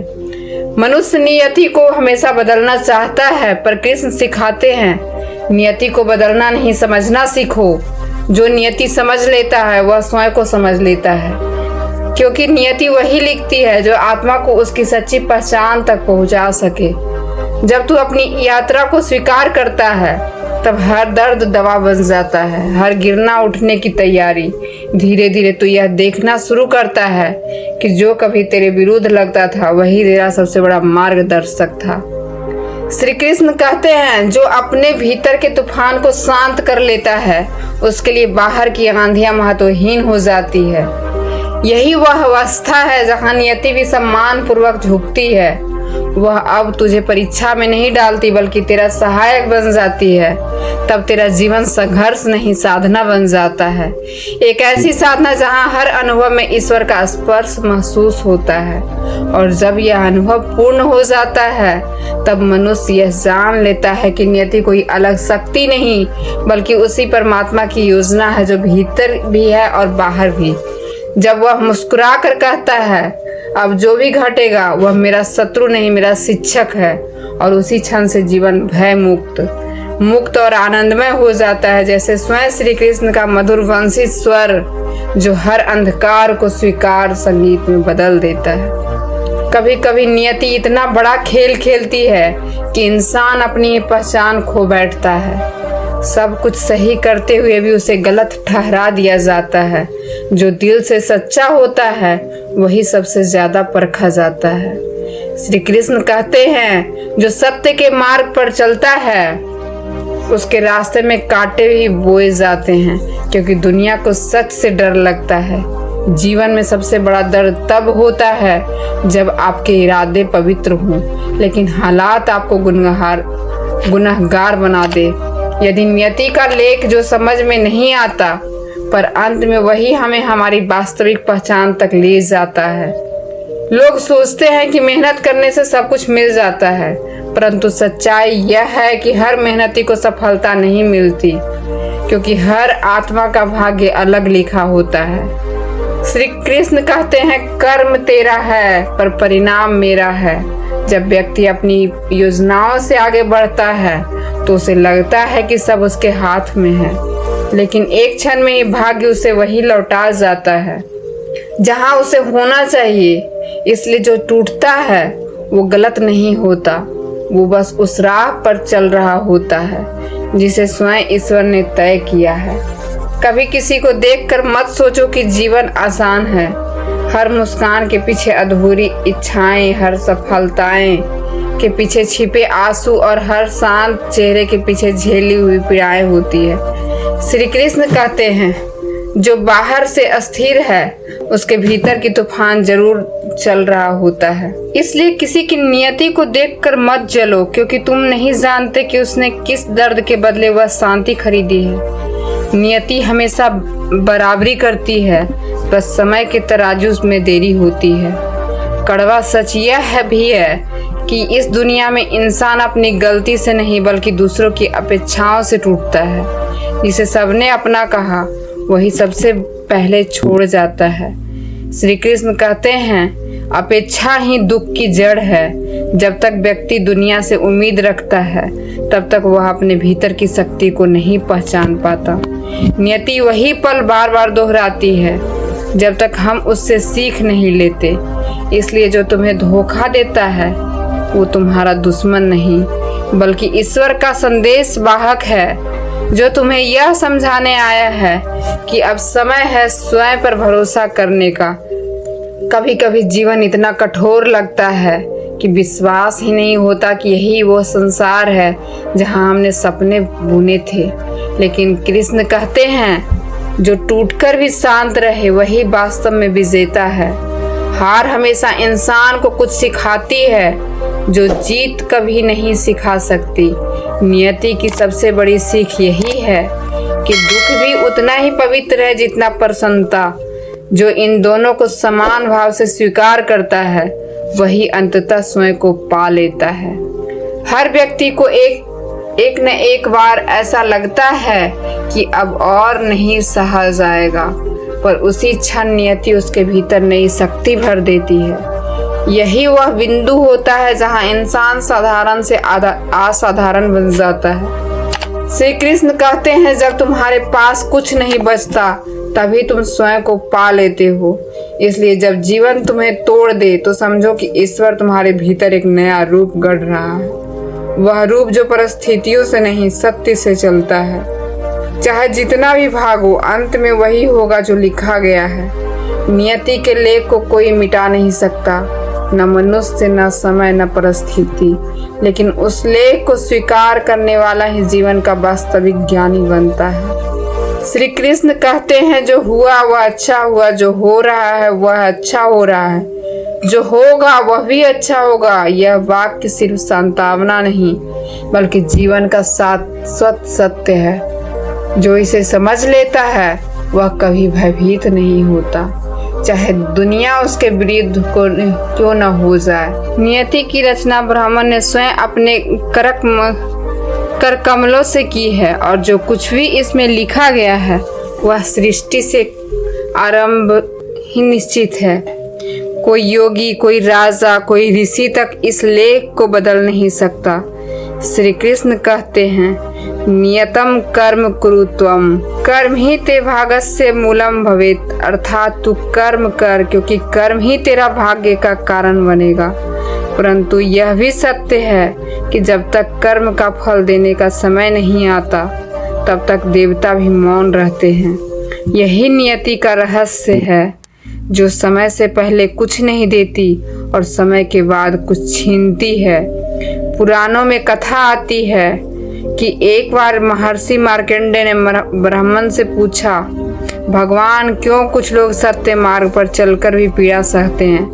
मनुष्य नियति को हमेशा बदलना चाहता है, पर कृष्ण सिखाते हैं नियति को बदलना नहीं, समझना सीखो। जो नियति समझ लेता है वह स्वयं को समझ लेता है, क्योंकि नियति वही लिखती है जो आत्मा को उसकी सच्ची पहचान तक पहुंचा सके। जब तू अपनी यात्रा को स्वीकार करता है तब हर दर्द दवा बन जाता है, हर गिरना उठने की तैयारी। धीरे धीरे तू यह देखना शुरू करता है कि जो कभी तेरे विरुद्ध लगता था वही तेरा सबसे बड़ा मार्गदर्शक था। श्री कृष्ण कहते हैं जो अपने भीतर के तूफान को शांत कर लेता है उसके लिए बाहर की आंधियां महत्वहीन हो जाती है। यही वह अवस्था है जहाँ नियति भी सम्मान पूर्वक झुकती है। वह अब तुझे परीक्षा में नहीं डालती बल्कि तेरा सहायक बन जाती है। तब तेरा जीवन संघर्ष नहीं साधना बन जाता है, एक ऐसी साधना जहाँ हर अनुभव में ईश्वर का स्पर्श महसूस होता है। और जब यह अनुभव पूर्ण हो जाता है तब मनुष्य यह जान लेता है कि नियति कोई अलग शक्ति नहीं बल्कि उसी परमात्मा की योजना है जो भीतर भी है और बाहर भी। जब वह मुस्कुरा कर कहता है अब जो भी घटेगा वह मेरा शत्रु नहीं मेरा शिक्षक है, और उसी क्षण से जीवन भय मुक्त और आनंदमय हो जाता है, जैसे स्वयं श्री कृष्ण का मधुर वंशी स्वर जो हर अंधकार को स्वीकार संगीत में बदल देता है। कभी कभी नियति इतना बड़ा खेल खेलती है कि इंसान अपनी पहचान खो बैठता है। सब कुछ सही करते हुए भी उसे गलत ठहरा दिया जाता है। जो दिल से सच्चा होता है वही सबसे ज्यादा परखा जाता है। श्री कृष्ण कहते हैं जो सत्य के मार्ग पर चलता है उसके रास्ते में कांटे भी बोए जाते हैं, क्योंकि दुनिया को सच से डर लगता है। जीवन में सबसे बड़ा दर्द तब होता है जब आपके इरादे पवित्र हों लेकिन हालात आपको गुनहगार बना दे। यदि नियति का लेख जो समझ में नहीं आता पर अंत में वही हमें हमारी वास्तविक पहचान तक ले जाता है। लोग सोचते हैं कि मेहनत करने से सब कुछ मिल जाता है, परंतु सच्चाई यह है कि हर मेहनती को सफलता नहीं मिलती, क्योंकि हर आत्मा का भाग्य अलग लिखा होता है। श्री कृष्ण कहते हैं कर्म तेरा है पर परिणाम मेरा है। जब व्यक्ति अपनी योजनाओं से आगे बढ़ता है तो उसे लगता है कि सब उसके हाथ में है, लेकिन एक क्षण में ही भाग्य उसे वही लौटा जाता है जहां उसे होना चाहिए। इसलिए जो टूटता है वो गलत नहीं होता, वो बस उस राह पर चल रहा होता है जिसे स्वयं ईश्वर ने तय किया है। कभी किसी को देखकर मत सोचो कि जीवन आसान है। हर मुस्कान के पीछे अधूरी इच्छाएं, हर सफलताएं के पीछे छिपे आंसू और हर शांत चेहरे के पीछे झेली हुई पीड़ाएं होती है। श्री कृष्ण कहते हैं जो बाहर से अस्थिर है उसके भीतर की तूफान जरूर चल रहा होता है। इसलिए किसी की नियति को देखकर मत जलो, क्योंकि तुम नहीं जानते कि उसने किस दर्द के बदले वह शांति खरीदी है। नियति हमेशा बराबरी करती है, बस समय के तराजू में देरी होती है। कड़वा सच यह भी है कि इस दुनिया में इंसान अपनी गलती से नहीं बल्कि दूसरों की अपेक्षाओं से टूटता है। जिसे सबने अपना कहा वही सबसे पहले छोड़ जाता है। श्री कृष्ण कहते हैं अपेक्षा ही दुख की जड़ है। जब तक व्यक्ति दुनिया से उम्मीद रखता है तब तक वह अपने भीतर की शक्ति को नहीं पहचान पाता। नियति वही पल बार बार दोहराती है जब तक हम उससे सीख नहीं लेते। इसलिए जो तुम्हें धोखा देता है वो तुम्हारा दुश्मन नहीं, बल्कि ईश्वर का संदेश वाहक है जो तुम्हें यह समझाने आया है कि अब समय है स्वयं पर भरोसा करने का। कभी कभी जीवन इतना कठोर लगता है कि विश्वास ही नहीं होता कि यही वो संसार है जहां हमने सपने बुने थे। लेकिन कृष्ण कहते हैं जो टूटकर भी शांत रहे वही वास्तव में विजेता है। हार हमेशा इंसान को कुछ सिखाती है जो जीत कभी नहीं सिखा सकती। नियति की सबसे बड़ी सीख यही है कि दुख भी उतना ही पवित्र है जितना प्रसन्नता। जो इन दोनों को समान भाव से स्वीकार करता है वही अंततः स्वयं को पा लेता है। हर व्यक्ति को एक न एक बार ऐसा लगता है कि अब और नहीं सहा जाएगा, पर उसी क्षण नियति उसके भीतर नई शक्ति भर देती है। यही वह बिंदु होता है जहां इंसान साधारण से असाधारण बन जाता है। श्री कृष्ण कहते हैं जब तुम्हारे पास कुछ नहीं बचता तभी तुम स्वयं को पा लेते हो। इसलिए जब जीवन तुम्हें तोड़ दे तो समझो कि ईश्वर तुम्हारे भीतर एक नया रूप गढ़ रहा है। वह रूप जो परिस्थितियों से नहीं सत्य से चलता है। चाहे जितना भी भागो अंत में वही होगा जो लिखा गया है। नियति के लेख को कोई मिटा नहीं सकता, न मनुष्य, न समय, न परिस्थिति। लेकिन उस लेख को स्वीकार करने वाला ही जीवन का वास्तविक ज्ञानी बनता है। श्री कृष्ण कहते हैं जो हुआ वह अच्छा हुआ, जो हो रहा है वह अच्छा हो रहा है, जो होगा वह भी अच्छा होगा। यह वाक्य सिर्फ सांत्वना नहीं बल्कि जीवन का शाश्वत सत्य है। जो इसे समझ लेता है वह कभी भयभीत नहीं होता, चाहे दुनिया उसके विरुद्ध क्यों न हो जाए। नियति की रचना ब्राह्मण ने स्वयं अपने कर कमलों से की है और जो कुछ भी इसमें लिखा गया है वह सृष्टि से आरंभ ही निश्चित है। कोई योगी, कोई राजा, कोई ऋषि तक इस लेख को बदल नहीं सकता। श्री कृष्ण कहते हैं नियतम कर्म कुरु त्वम कर्म ही ते भाग्यस्य मूलम भवेत्, अर्थात तू कर्म कर क्योंकि कर्म ही तेरा भाग्य का कारण बनेगा। परंतु यह भी सत्य है कि जब तक कर्म का फल देने का समय नहीं आता तब तक देवता भी मौन रहते हैं। यही नियति का रहस्य है जो समय से पहले कुछ नहीं देती और समय के बाद कुछ छीनती है। पुराणों में कथा आती है कि एक बार महर्षि मार्कंडेय ने ब्राह्मण से पूछा, भगवान क्यों कुछ लोग सत्य मार्ग पर चलकर भी पीड़ा सहते हैं?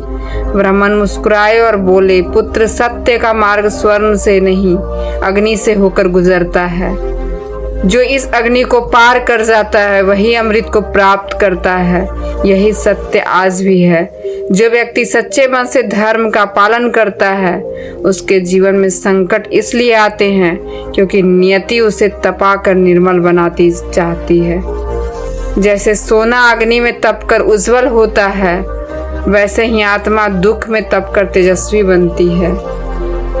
ब्राह्मण मुस्कुराए और बोले, पुत्र सत्य का मार्ग स्वर्ण से नहीं अग्नि से होकर गुजरता है। जो इस अग्नि को पार कर जाता है वही अमृत को प्राप्त करता है। यही सत्य आज भी है। जो व्यक्ति सच्चे मन से धर्म का पालन करता है उसके जीवन में संकट इसलिए आते हैं क्योंकि नियति उसे तपा कर निर्मल बनाती चाहती है। जैसे सोना अग्नि में तपकर उज्जवल होता है वैसे ही आत्मा दुख में तपकर तेजस्वी बनती है।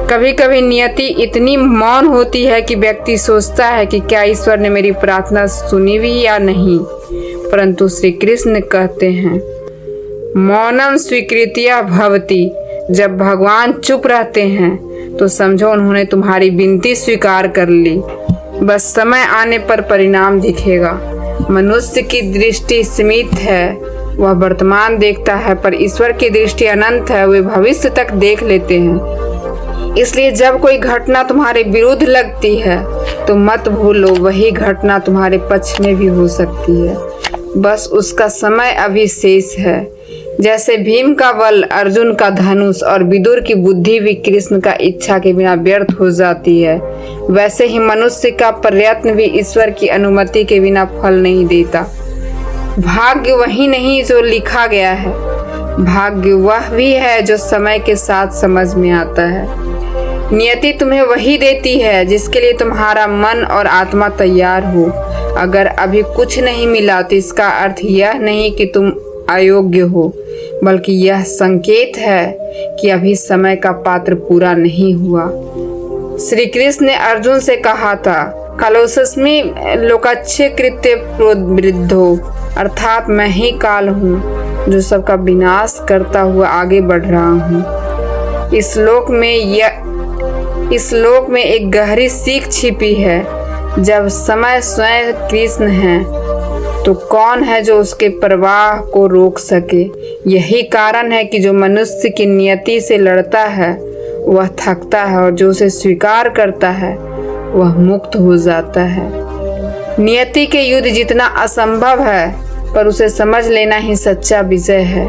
कभी कभी नियति इतनी मौन होती है कि व्यक्ति सोचता है कि क्या ईश्वर ने मेरी प्रार्थना सुनी भी या नहीं, परंतु श्री कृष्ण कहते हैं मौनम स्वीकृत्या भवति। जब भगवान चुप रहते हैं तो समझो उन्होंने तुम्हारी विनती स्वीकार कर ली। बस समय आने पर परिणाम दिखेगा। मनुष्य की दृष्टि सीमित है, वह वर्तमान देखता है, पर ईश्वर की दृष्टि अनंत है, वे भविष्य तक देख लेते हैं। इसलिए जब कोई घटना तुम्हारे विरुद्ध लगती है तो मत भूलो वही घटना तुम्हारे पक्ष में भी हो सकती है। बस उसका समय अभी शेष है। जैसे भीम का बल, अर्जुन का धनुष और विदुर की बुद्धि भी कृष्ण का इच्छा के बिना व्यर्थ हो जाती है, वैसे ही मनुष्य का प्रयत्न भी ईश्वर की अनुमति के बिना फल नहीं देता। भाग्य वही नहीं जो लिखा गया है, भाग्य वह भी है जो समय के साथ समझ में आता है। नियति तुम्हें वही देती है जिसके लिए तुम्हारा मन और आत्मा तैयार हो। अगर अभी कुछ नहीं मिला तो इसका अर्थ यह नहीं कि तुम अयोग्य हो, बल्कि यह संकेत है कि अभी समय का पात्र पूरा नहीं हुआ। श्री कृष्ण ने अर्जुन से कहा था, कालोस्मि लोकाच्य कृत्य प्रोद्वृद्धो, अर्थात मैं ही काल हूँ जो सबका विनाश करता हुआ आगे बढ़ रहा हूँ। इस लोक में इस श्लोक में एक गहरी सीख छिपी है। जब समय स्वयं कृष्ण है तो कौन है जो उसके प्रवाह को रोक सके। यही कारण है कि जो मनुष्य की नियति से लड़ता है वह थकता है और जो उसे स्वीकार करता है वह मुक्त हो जाता है। नियति के युद्ध जितना असंभव है पर उसे समझ लेना ही सच्चा विजय है।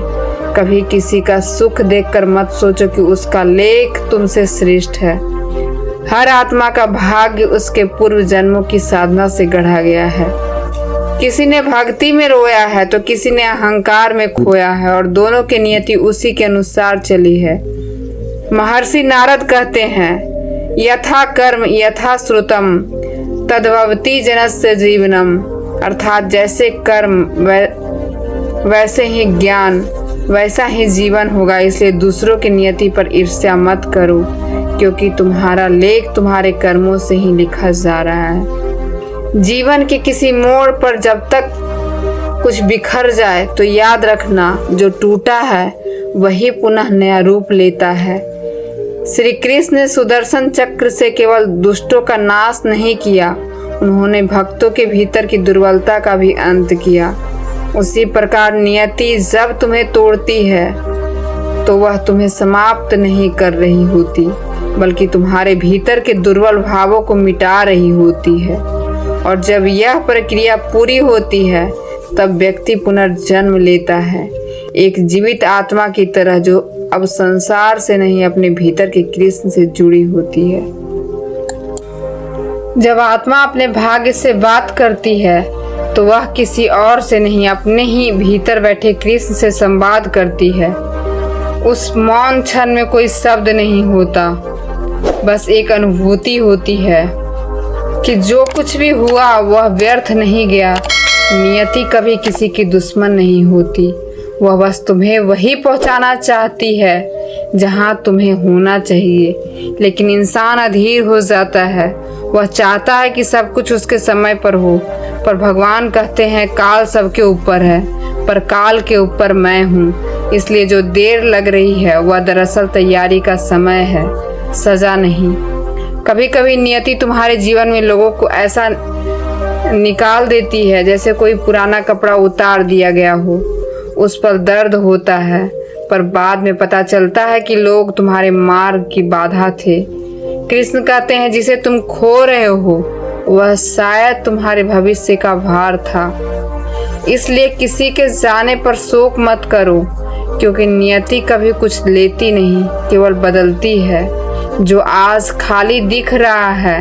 कभी किसी का सुख देखकर मत सोचो कि उसका लेख तुमसे श्रेष्ठ है। हर आत्मा का भाग्य उसके पूर्व जन्मों की साधना से गढ़ा गया है। किसी ने भक्ति में रोया है तो किसी ने अहंकार में खोया है और दोनों की नियति उसी के अनुसार चली है। महर्षि नारद कहते हैं, यथा कर्म यथा श्रुतम तद्भवति जनस्य जीवनम, अर्थात जैसे कर्म वैसे ही ज्ञान वैसा ही जीवन होगा। इसलिए दूसरों की नियति पर ईर्ष्या मत करो क्योंकि तुम्हारा लेख तुम्हारे कर्मों से ही लिखा जा रहा है। जीवन के किसी मोड़ पर जब तक कुछ बिखर जाए तो याद रखना जो टूटा है वही पुनः नया रूप लेता है। श्री कृष्ण ने सुदर्शन चक्र से केवल दुष्टों का नाश नहीं किया, उन्होंने भक्तों के भीतर की दुर्बलता का भी अंत किया। उसी प्रकार नियति जब तुम्हें तोड़ती है तो वह तुम्हें समाप्त नहीं कर रही होती बल्कि तुम्हारे भीतर के दुर्बल भावों को मिटा रही होती है। और जब यह प्रक्रिया पूरी होती है तब व्यक्ति पुनर्जन्म लेता है, एक जीवित आत्मा की तरह जो अब संसार से नहीं अपने भीतर के कृष्ण से जुड़ी होती है। जब आत्मा अपने भाग्य से बात करती है तो वह किसी और से नहीं अपने ही भीतर बैठे कृष्ण से संवाद करती है। उस मौन क्षण में कोई शब्द नहीं होता, बस एक अनुभूति होती है कि जो कुछ भी हुआ वह व्यर्थ नहीं गया। नियति कभी किसी की दुश्मन नहीं होती, वह बस तुम्हें वही पहुंचाना चाहती है जहां तुम्हें होना चाहिए। लेकिन इंसान अधीर हो जाता है, वह चाहता है कि सब कुछ उसके समय पर हो। पर भगवान कहते हैं काल सबके ऊपर है पर काल के ऊपर मैं हूँ। इसलिए जो देर लग रही है वह दरअसल तैयारी का समय है, सजा नहीं। कभी कभी नियति तुम्हारे जीवन में लोगों को ऐसा निकाल देती है जैसे कोई पुराना कपड़ा उतार दिया गया हो। उस पर दर्द होता है पर बाद में पता चलता है कि लोग तुम्हारे मार्ग की बाधा थे। कृष्ण कहते हैं जिसे तुम खो रहे हो वह शायद तुम्हारे भविष्य का भार था। इसलिए किसी के जाने पर शोक मत करो क्योंकि नियति कभी कुछ लेती नहीं, केवल बदलती है। जो आज खाली दिख रहा है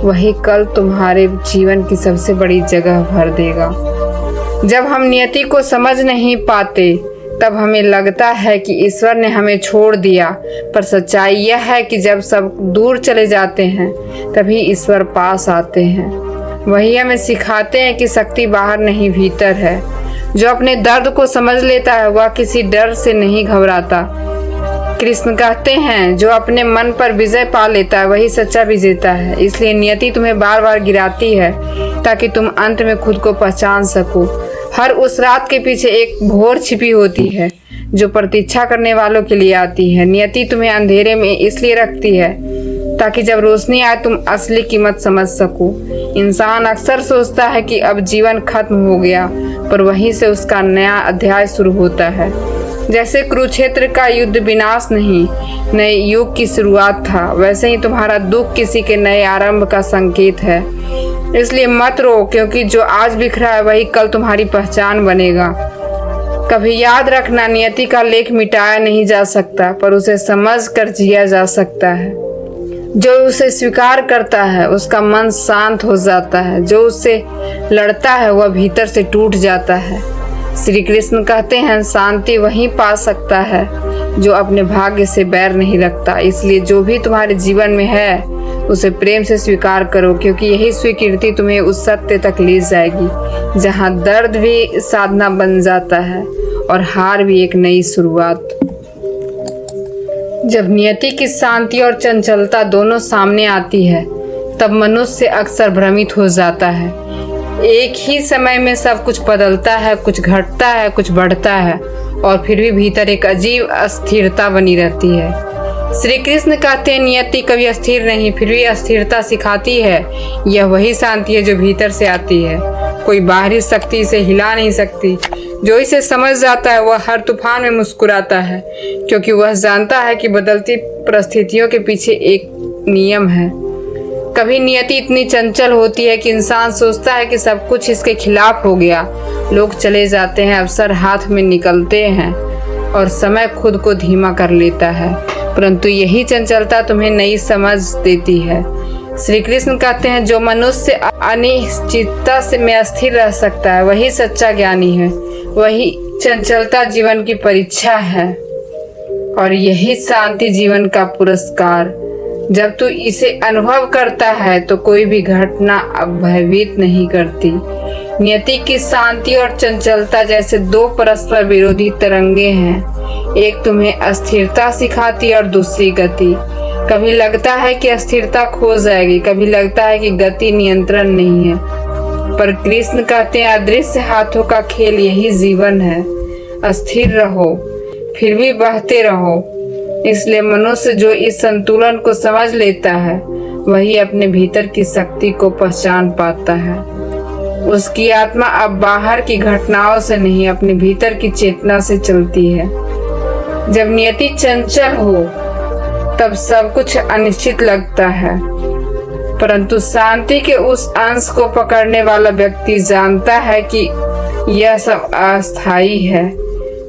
वही कल तुम्हारे जीवन की सबसे बड़ी जगह भर देगा। जब हम नियति को समझ नहीं पाते तब हमें लगता है कि ईश्वर ने हमें छोड़ दिया, पर सच्चाई यह है कि जब सब दूर चले जाते हैं तभी ईश्वर पास आते हैं। वही हमें सिखाते हैं कि शक्ति बाहर नहीं भीतर है। जो अपने दर्द को समझ लेता है वह किसी डर से नहीं घबराता। कृष्ण कहते हैं जो अपने मन पर विजय पा लेता है वही सच्चा विजेता है। इसलिए नियति तुम्हें बार बार गिराती है ताकि तुम अंत में खुद को पहचान सको। हर उस रात के पीछे एक भोर छिपी होती है जो प्रतीक्षा करने वालों के लिए आती है। नियति तुम्हें अंधेरे में इसलिए रखती है ताकि जब रोशनी आए तुम असली कीमत समझ सको। इंसान अक्सर सोचता है कि अब जीवन खत्म हो गया, पर वहीं से उसका नया अध्याय शुरू होता है। जैसे कुरुक्षेत्र का युद्ध विनाश नहीं, नए युग की शुरुआत था, वैसे ही तुम्हारा दुख किसी के नए आरंभ का संकेत है। इसलिए मत रो क्योंकि जो आज बिखरा है वही कल तुम्हारी पहचान बनेगा। कभी याद रखना नियति का लेख मिटाया नहीं जा सकता पर उसे समझ कर जिया जा सकता है। जो उसे स्वीकार करता है उसका मन शांत हो जाता है, जो उससे लड़ता है वह भीतर से टूट जाता है। श्री कृष्ण कहते हैं शांति वहीं पा सकता है जो अपने भाग्य से बैर नहीं रखता। इसलिए जो भी तुम्हारे जीवन में है उसे प्रेम से स्वीकार करो क्योंकि यही स्वीकृति तुम्हें उस सत्य तक ले जाएगी जहां दर्द भी साधना बन जाता है और हार भी एक नई शुरुआत। जब नियति की शांति और चंचलता दोनों सामने आती है तब मनुष्य अक्सर भ्रमित हो जाता है। एक ही समय में सब कुछ बदलता है, कुछ घटता है, कुछ बढ़ता है और फिर भी भीतर एक अजीब अस्थिरता बनी रहती है। श्री कृष्ण कहते हैं नियति कभी अस्थिर नहीं, फिर भी अस्थिरता सिखाती है। यह वही शांति है जो भीतर से आती है, कोई बाहरी शक्ति इसे हिला नहीं सकती। जो इसे समझ जाता है वह हर तूफान में मुस्कुराता है, क्योंकि वह जानता है कि बदलती परिस्थितियों के पीछे एक नियम है। कभी नियति इतनी चंचल होती है कि इंसान सोचता है कि सब कुछ इसके खिलाफ हो गया। लोग चले जाते हैं, अवसर हाथ में निकलते हैं और समय खुद को धीमा कर लेता है, परंतु यही चंचलता तुम्हें नई समझ देती है। श्री कृष्ण कहते हैं जो मनुष्य अनिश्चितता से में अस्थिर रह सकता है वही सच्चा ज्ञानी है। वही चंचलता जीवन की परीक्षा है और यही शांति जीवन का पुरस्कार। जब तू इसे अनुभव करता है तो कोई भी घटना अब भयभीत नहीं करती। नियति की शांति और चंचलता जैसे दो परस्पर विरोधी तरंगे हैं, एक तुम्हें अस्थिरता सिखाती और दूसरी गति। कभी लगता है कि अस्थिरता खो जाएगी, कभी लगता है कि गति नियंत्रण नहीं है, पर कृष्ण कहते हैं अदृश्य हाथों का खेल यही जीवन है। अस्थिर रहो फिर भी बहते रहो। इसलिए मनुष्य जो इस संतुलन को समझ लेता है वही अपने भीतर की शक्ति को पहचान पाता है। उसकी आत्मा अब बाहर की घटनाओं से नहीं, अपने भीतर की चेतना से चलती है। जब नियति चंचल हो तब सब कुछ अनिश्चित लगता है, परंतु शांति के उस अंश को पकड़ने वाला व्यक्ति जानता है कि यह सब अस्थायी है।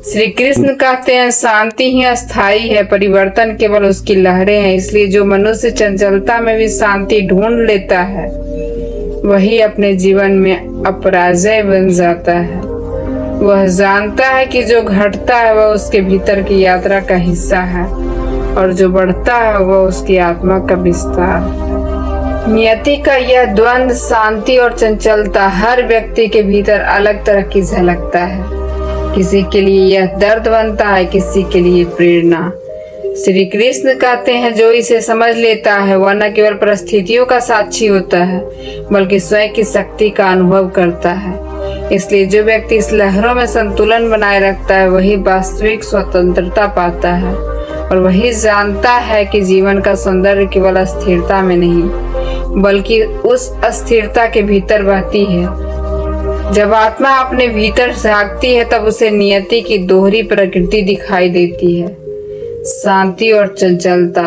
श्री कृष्ण कहते हैं शांति ही अस्थायी है, परिवर्तन केवल उसकी लहरें हैं। इसलिए जो मनुष्य चंचलता में भी शांति ढूंढ लेता है वही अपने जीवन में अपराजय बन जाता है। वह जानता है कि जो घटता है वह उसके भीतर की यात्रा का हिस्सा है और जो बढ़ता है वह उसकी आत्मा का विस्तार। नियति का यह द्वंद्व शांति और चंचलता हर व्यक्ति के भीतर अलग तरह की झलकता है। किसी के लिए यह दर्द बनता है, किसी के लिए प्रेरणा। श्री कृष्ण कहते हैं जो इसे समझ लेता है वह न केवल परिस्थितियों का साक्षी होता है बल्कि स्वयं की शक्ति का अनुभव करता है। इसलिए जो व्यक्ति इस लहरों में संतुलन बनाए रखता है वही वास्तविक स्वतंत्रता पाता है और वही जानता है कि जीवन का सौंदर्य केवल अस्थिरता में नहीं बल्कि उस अस्थिरता के भीतर बहती है। जब आत्मा अपने भीतर झांकती है तब उसे नियति की दोहरी प्रकृति दिखाई देती है, शांति और चंचलता।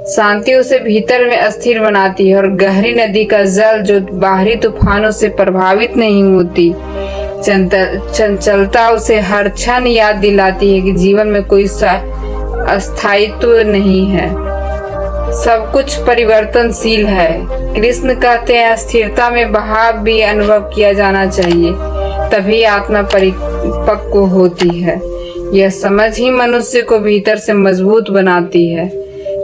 शांति उसे भीतर में अस्थिर बनाती है और गहरी नदी का जल जो बाहरी तूफानों से प्रभावित नहीं होती। चंचलता उसे हर क्षण याद दिलाती है कि जीवन में कोई अस्थायित्व नहीं है, सब कुछ परिवर्तनशील है। कृष्ण कहते हैं अस्थिरता में बहाव भी अनुभव किया जाना चाहिए, तभी आत्मा परिपक्व होती है। यह समझ ही मनुष्य को भीतर से मजबूत बनाती है।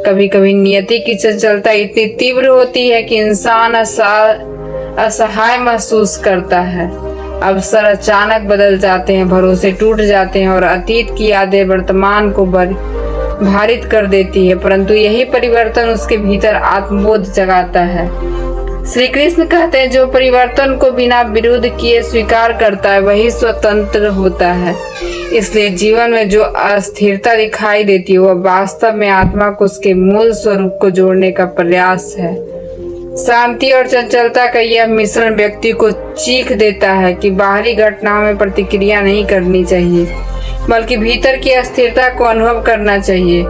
कभी कभी नियति की चंचलता इतनी तीव्र होती है कि इंसान असहाय महसूस करता है। अवसर अचानक बदल जाते हैं, भरोसे टूट जाते हैं और अतीत की यादें वर्तमान को भारित कर देती है, परंतु यही परिवर्तन उसके भीतर आत्मबोध जगाता है। श्री कृष्ण कहते हैं जो परिवर्तन को बिना विरोध किए स्वीकार करता है वही स्वतंत्र होता है। इसलिए जीवन में जो अस्थिरता दिखाई देती है वह वास्तव में आत्मा को उसके मूल स्वरूप को जोड़ने का प्रयास है। शांति और चंचलता का यह मिश्रण व्यक्ति को सीख देता है कि बाहरी घटनाओं में प्रतिक्रिया नहीं करनी चाहिए बल्कि भीतर की अस्थिरता को अनुभव करना चाहिए।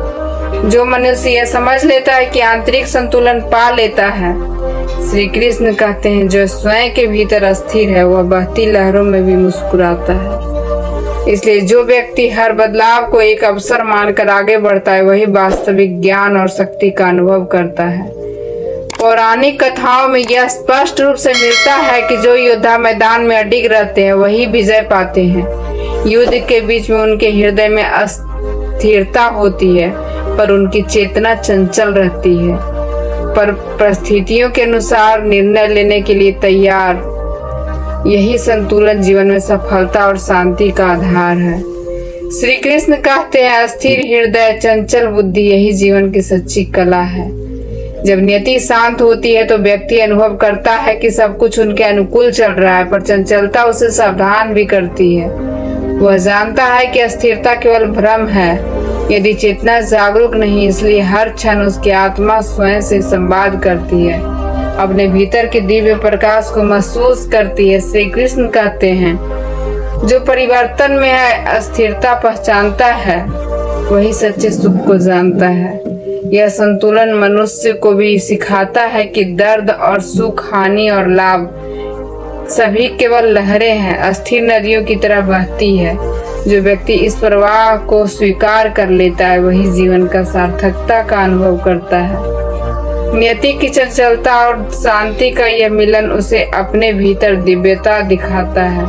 जो मनुष्य यह समझ लेता है कि आंतरिक संतुलन पा लेता है, श्री कृष्ण कहते हैं जो स्वयं के भीतर अस्थिर है वह बहती लहरों में भी मुस्कुराता है। इसलिए जो व्यक्ति हर बदलाव को एक अवसर मानकर आगे बढ़ता है वही वास्तविक ज्ञान और शक्ति का अनुभव करता है। पौराणिक कथाओं में यह स्पष्ट रूप से मिलता है कि जो योद्धा मैदान में अडिग रहते हैं वही विजय पाते हैं। युद्ध के बीच में उनके हृदय में अस्थिरता होती है पर उनकी चेतना चंचल रहती है, पर परिस्थितियों के अनुसार निर्णय लेने के लिए तैयार। यही संतुलन जीवन में सफलता और शांति का आधार है। श्री कृष्ण कहते हैं अस्थिर हृदय चंचल बुद्धि यही जीवन की सच्ची कला है। जब नियति शांत होती है तो व्यक्ति अनुभव करता है कि सब कुछ उनके अनुकूल चल रहा है, पर चंचलता उसे सावधान भी करती है। वह जानता है कि अस्थिरता केवल भ्रम है यदि चेतना जागरूक नहीं, इसलिए हर क्षण उसकी आत्मा स्वयं से संवाद करती है, अपने भीतर के दिव्य प्रकाश को महसूस करती है। श्री कृष्ण कहते हैं, जो परिवर्तन में है, अस्थिरता पहचानता है, वही सच्चे सुख को जानता है। यह संतुलन मनुष्य को भी सिखाता है कि दर्द और सुख, हानि और लाभ सभी केवल लहरें हैं, अस्थिर नदियों की तरह बहती है। जो व्यक्ति इस प्रवाह को स्वीकार कर लेता है, वही जीवन का सार्थकता का अनुभव करता है। नियति की चंचलता और शांति का यह मिलन उसे अपने भीतर दिव्यता दिखाता है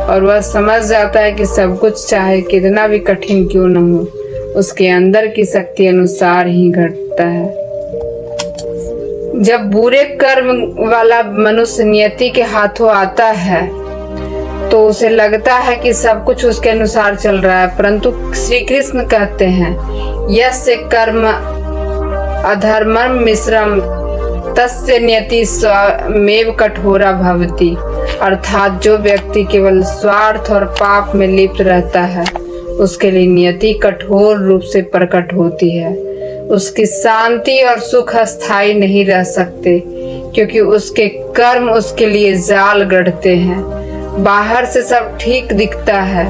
और वह समझ जाता है कि सब कुछ चाहे कितना भी कठिन क्यों न हो, उसके अंदर की शक्ति अनुसार ही घटता है। जब बुरे कर्म वाला मनुष्य नियति के हाथों आता है तो उसे लगता है कि सब कुछ उसके अनुसार चल रहा है, परंतु श्री कृष्ण कहते हैं, यस्य कर्म अधर्मं मिश्रम तस्य नियति स्वमेव कठोरा भवति। अर्थात जो व्यक्ति केवल स्वार्थ और पाप में लिप्त रहता है, उसके लिए नियति कठोर रूप से प्रकट होती है। उसकी शांति और सुख अस्थायी नहीं रह सकते, क्योंकि उसके कर्म उसके लिए जाल गढ़ते हैं। बाहर से सब ठीक दिखता है,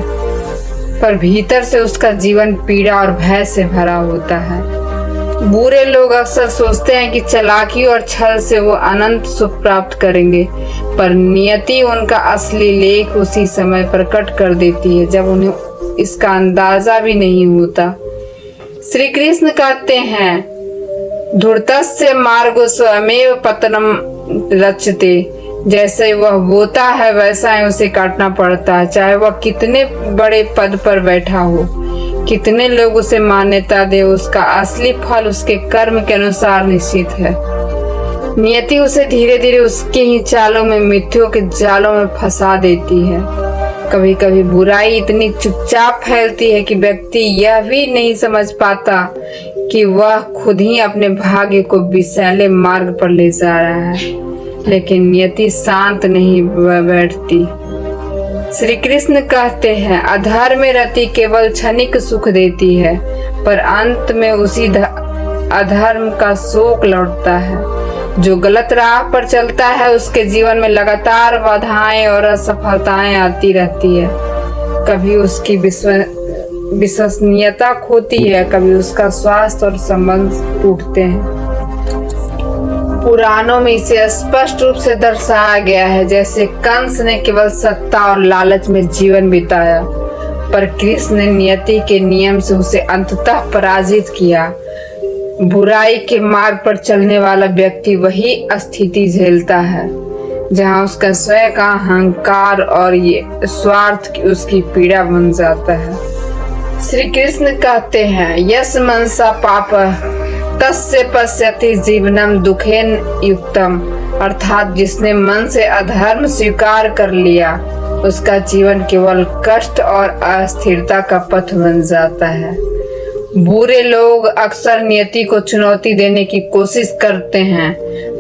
पर भीतर से उसका जीवन पीड़ा और भय से भरा होता है। बुरे लोग अक्सर सोचते हैं कि चालाकी और छल से वो अनंत सुख प्राप्त करेंगे, पर नियति उनका असली लेख उसी समय प्रकट कर देती है जब उन्हें इसका अंदाजा भी नहीं होता। श्री कृष्ण कहते हैं, धूर्तस्य मार्गो स्वमेव पतनम रचते। जैसे वह बोता है, वैसा ही उसे काटना पड़ता है, चाहे वह कितने बड़े पद पर बैठा हो, कितने लोग उसे मान्यता दे, उसका असली फल उसके कर्म के अनुसार निश्चित है। नियति उसे धीरे धीरे उसके ही चालों में, मिथ्यों के जालों में फंसा देती है। कभी कभी बुराई इतनी चुपचाप फैलती है कि व्यक्ति यह भी नहीं समझ पाता कि वह खुद ही अपने भाग्य को विषैले मार्ग पर ले जा रहा है, लेकिन नियति शांत नहीं बैठती। श्री कृष्ण कहते हैं, अधर्म में रति केवल क्षणिक सुख देती है, पर अंत में उसी अधर्म का शोक लौटता है। जो गलत राह पर चलता है, उसके जीवन में लगातार बाधाएं और असफलताएं आती रहती है। कभी उसकी विश्वसनीयता खोती है, कभी उसका स्वास्थ्य और संबंध टूटते हैं। पुराणों में इसे स्पष्ट रूप से दर्शाया गया है, जैसे कंस ने केवल सत्ता और लालच में जीवन बिताया, पर कृष्ण ने नियति के नियम से उसे अंततः पराजित किया। बुराई के मार्ग पर चलने वाला व्यक्ति वही स्थिति झेलता है जहां उसका स्वयं का अहंकार और ये स्वार्थ उसकी पीड़ा बन जाता है। श्री कृष्ण कहते हैं, यस मनसा पाप तस्य पश्यति जीवनम दुखेन युक्तम। अर्थात जिसने मन से अधर्म स्वीकार कर लिया, उसका जीवन केवल कष्ट और अस्थिरता का पथ बन जाता है। बुरे लोग अक्सर नियति को चुनौती देने की कोशिश करते हैं,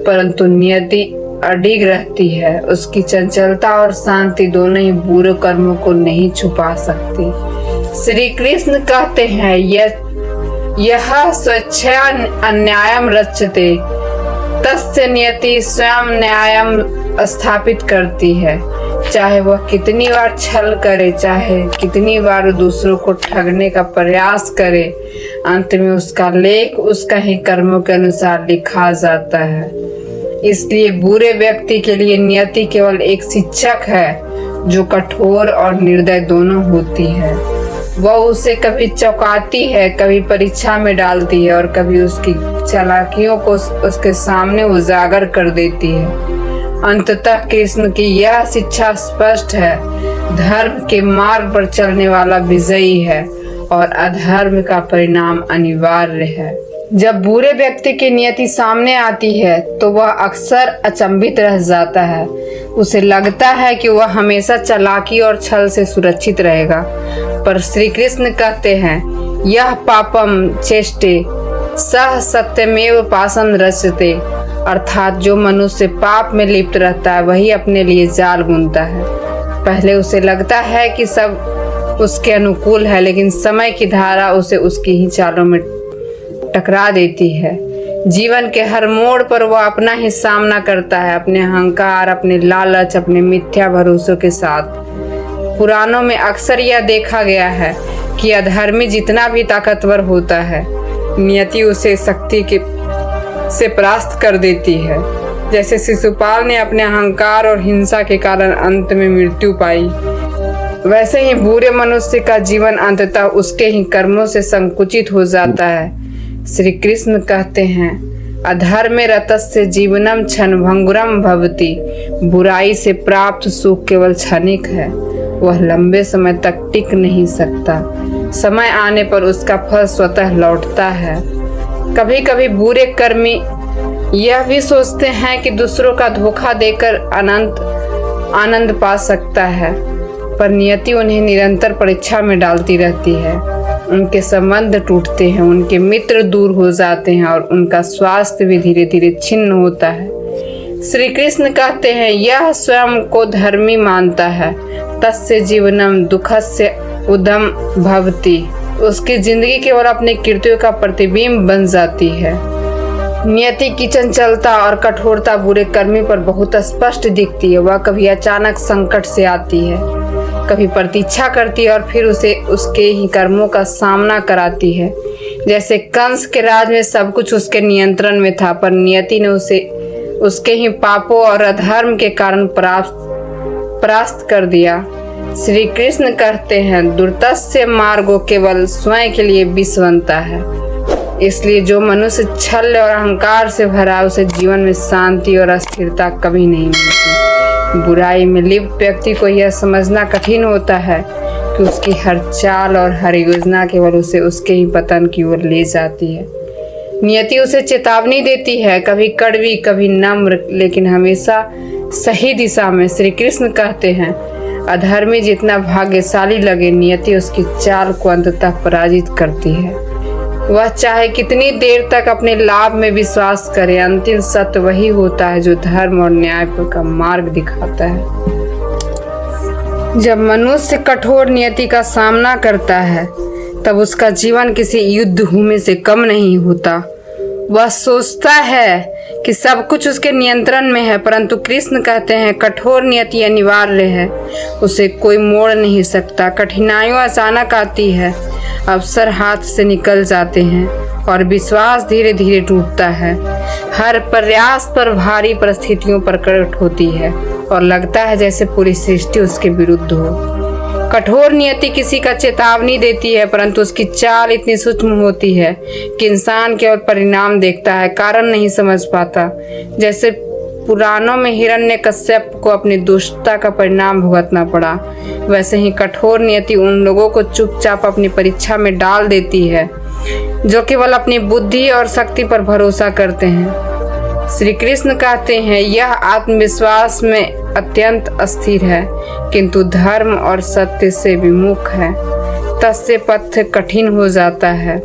परंतु नियति अडिग रहती है। उसकी चंचलता और शांति दोनों ही बुरे कर्मों को नहीं छुपा सकती। श्री कृष्ण कहते हैं, यह स्वेच्छया अन्यायम रचते तस्य नियति स्वयं न्यायम स्थापित करती है। चाहे वह कितनी बार छल करे, चाहे कितनी बार दूसरों को ठगने का प्रयास करे, अंत में उसका लेख उसका ही कर्मों के अनुसार लिखा जाता है। इसलिए बुरे व्यक्ति के लिए नियति केवल एक शिक्षक है जो कठोर और निर्दय दोनों होती है। वह उसे कभी चौंकाती है, कभी परीक्षा में डालती है और कभी उसकी चालाकियों को उसके सामने उजागर कर देती है। अंततः कृष्ण की यह शिक्षा स्पष्ट है, धर्म के मार्ग पर चलने वाला विजयी है और अधर्म का परिणाम अनिवार्य है। जब बुरे व्यक्ति की नियति सामने आती है तो वह अक्सर अचंभित रह जाता है। उसे लगता है कि वह हमेशा चालाकी और छल से सुरक्षित रहेगा, पर श्री कृष्ण कहते हैं, यह पापम चेष्टे सह सत्यमेव पाशम रचते। अर्थात जो मनुष्य पाप में लिप्त रहता है, वही अपने लिए जाल बुनता है। पहले उसे लगता है कि सब उसके अनुकूल है, लेकिन समय की धारा उसे उसकी ही चालों में टकरा देती है। जीवन के हर मोड़ पर वह अपना ही सामना करता है, अपने अहंकार, अपने लालच, अपने मिथ्या भरोसों के साथ। पुराणों में अक्सर यह देखा गया है कि अधर्मी जितना भी ताकतवर होता है, नियति उसे शक्ति से परास्त कर देती है। जैसे शिशुपाल ने अपने अहंकार और हिंसा के कारण अंत में मृत्यु पाई, वैसे ही बुरे मनुष्य का जीवन अंततः उसके ही कर्मों से संकुचित हो जाता है। श्री कृष्ण कहते हैं, अधर्मे रतस्य जीवनम क्षणभंगुरम भवति। बुराई से प्राप्त सुख केवल क्षणिक है, वह लंबे समय तक टिक नहीं सकता। समय आने पर उसका फल स्वतः लौटता है। कभी कभी बुरे कर्मी यह भी सोचते हैं कि दूसरों का धोखा देकर अनंत आनंद पा सकता है, पर नियति उन्हें निरंतर परीक्षा में डालती रहती है। उनके संबंध टूटते हैं, उनके मित्र दूर हो जाते हैं और उनका स्वास्थ्य भी धीरे धीरे छिन्न होता है। श्री कृष्ण कहते हैं, यह स्वयं को धर्मी मानता है, तस्य जीवनम दुखस्य उदम भवति। उसकी जिंदगी केवल अपने कृत्यों का प्रतिबिंब बन जाती है। नियति की चंचलता और कठोरता बुरे कर्मी पर बहुत स्पष्ट दिखती है। वह कभी अचानक संकट से आती है, कभी प्रतीक्षा करती है और फिर उसे उसके ही कर्मों का सामना कराती है। जैसे कंस के राज में सब कुछ उसके नियंत्रण में था, पर नियति ने उसे उसके ही पापों और अधर्म के कारण परास्त कर दिया। श्री कृष्ण कहते हैं, दुर्तस्य मार्गो केवल स्वयं के लिए विष बनता है। इसलिए जो मनुष्य छल और अहंकार से भरा है, उसे जीवन में शांति और स्थिरता कभी नहीं मिलती। बुराई में लिप्त व्यक्ति को यह समझना कठिन होता है कि उसकी हर चाल और हर योजना केवल उसे उसके ही पतन की ओर ले जाती है। नियति उसे चेतावनी देती है, कभी कड़वी, कभी नम्र, लेकिन हमेशा सही दिशा में। श्री कृष्ण कहते हैं, अधर्मी जितना भाग्यशाली लगे, नियति उसकी चाल को अंततः पराजित करती है। वह चाहे कितनी देर तक अपने लाभ में विश्वास करे, अंतिम सत्य वही होता है जो धर्म और न्याय का मार्ग दिखाता है। जब मनुष्य कठोर नियति का सामना करता है, तब उसका जीवन किसी युद्ध भूमि से कम नहीं होता। वह सोचता है कि सब कुछ उसके नियंत्रण में है, परंतु कृष्ण कहते हैं, कठोर नियति अनिवार्य है, उसे कोई मोड़ नहीं सकता। कठिनाइयां अचानक आती है, अवसर हाथ से निकल जाते हैं और विश्वास धीरे धीरे टूटता है। हर प्रयास पर भारी परिस्थितियों प्रकट होती है और लगता है जैसे पूरी सृष्टि उसके विरुद्ध हो। कठोर नियति किसी का चेतावनी देती है, परंतु उसकी चाल इतनी सूक्ष्म होती है कि इंसान केवल परिणाम देखता है, कारण नहीं समझ पाता। जैसे पुराणों में हिरण्यकश्यप को अपनी दुष्टता का परिणाम भुगतना पड़ा, वैसे ही कठोर नियति उन लोगों को चुपचाप अपनी परीक्षा में डाल देती है जो केवल अपनी बुद्धि और शक्ति पर भरोसा करते हैं। श्री कृष्ण कहते हैं, यह आत्मविश्वास में अत्यंत अस्थिर है, किंतु धर्म और सत्य से विमुख है, तस्य पथ कठिन हो जाता है।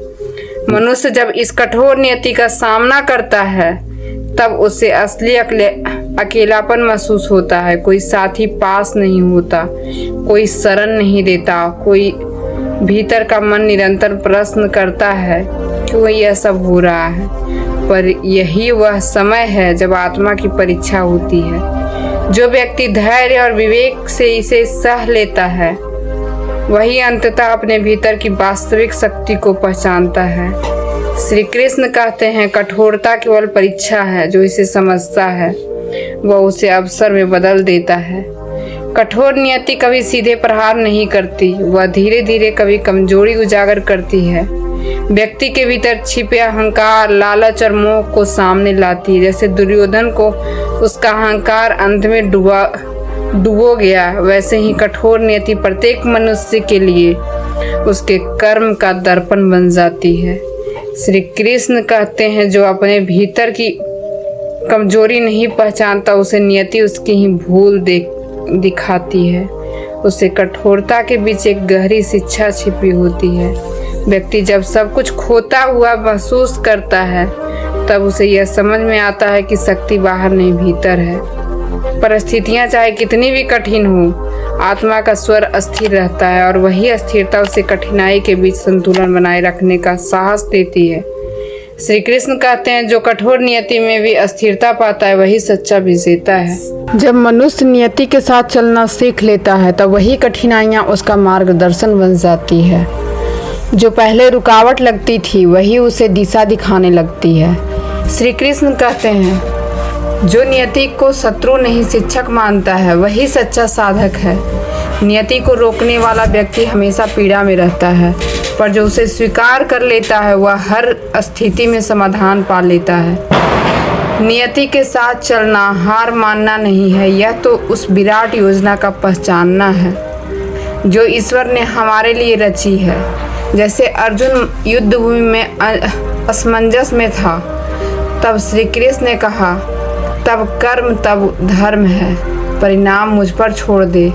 मनुष्य जब इस कठोर नियति का सामना करता है, तब उसे असली अकेलापन महसूस होता है। कोई साथी पास नहीं होता, कोई शरण नहीं देता, कोई भीतर का मन निरंतर प्रश्न करता है क्यों यह सब हो रहा है। पर यही वह समय है जब आत्मा की परीक्षा होती है। जो व्यक्ति धैर्य और विवेक से इसे सह लेता है, वही अंततः अपने भीतर की वास्तविक शक्ति को पहचानता है। श्री कृष्ण कहते हैं, कठोरता केवल परीक्षा है, जो इसे समझता है वह उसे अवसर में बदल देता है। कठोर नियति कभी सीधे प्रहार नहीं करती, वह धीरे धीरे कभी कमजोरी उजागर करती है। व्यक्ति के भीतर छिपे अहंकार, लालच और मोह को सामने लाती है। जैसे दुर्योधन को उसका अहंकार अंत में डुबो गया, वैसे ही कठोर नियति प्रत्येक मनुष्य के लिए उसके कर्म का दर्पण बन जाती है। श्री कृष्ण कहते हैं, जो अपने भीतर की कमजोरी नहीं पहचानता, उसे नियति उसकी ही भूल दिखाती है। उसे कठोरता के बीच एक गहरी शिक्षा छिपी होती है। व्यक्ति जब सब कुछ खोता हुआ महसूस करता है, तब उसे यह समझ में आता है कि शक्ति बाहर नहीं भीतर है। परिस्थितियां चाहे कितनी भी कठिन हो, आत्मा का स्वर अस्थिर रहता है और वही अस्थिरता उसे कठिनाई के बीच संतुलन बनाए रखने का साहस देती है। श्री कृष्ण कहते हैं, जो कठोर नियति में भी अस्थिरता पाता है वही सच्चा विजेता है। जब मनुष्य नियति के साथ चलना सीख लेता है तब वही कठिनाइयाँ उसका मार्गदर्शन बन जाती है। जो पहले रुकावट लगती थी वही उसे दिशा दिखाने लगती है। श्री कृष्ण कहते हैं, जो नियति को शत्रु नहीं शिक्षक मानता है वही सच्चा साधक है। नियति को रोकने वाला व्यक्ति हमेशा पीड़ा में रहता है, पर जो उसे स्वीकार कर लेता है वह हर स्थिति में समाधान पा लेता है। नियति के साथ चलना हार मानना नहीं है, यह तो उस विराट योजना का पहचानना है जो ईश्वर ने हमारे लिए रची है। जैसे अर्जुन युद्ध भूमि में असमंजस में था, तब श्री कृष्ण ने कहा, तब कर्म तब धर्म है, परिणाम मुझ पर छोड़ दे।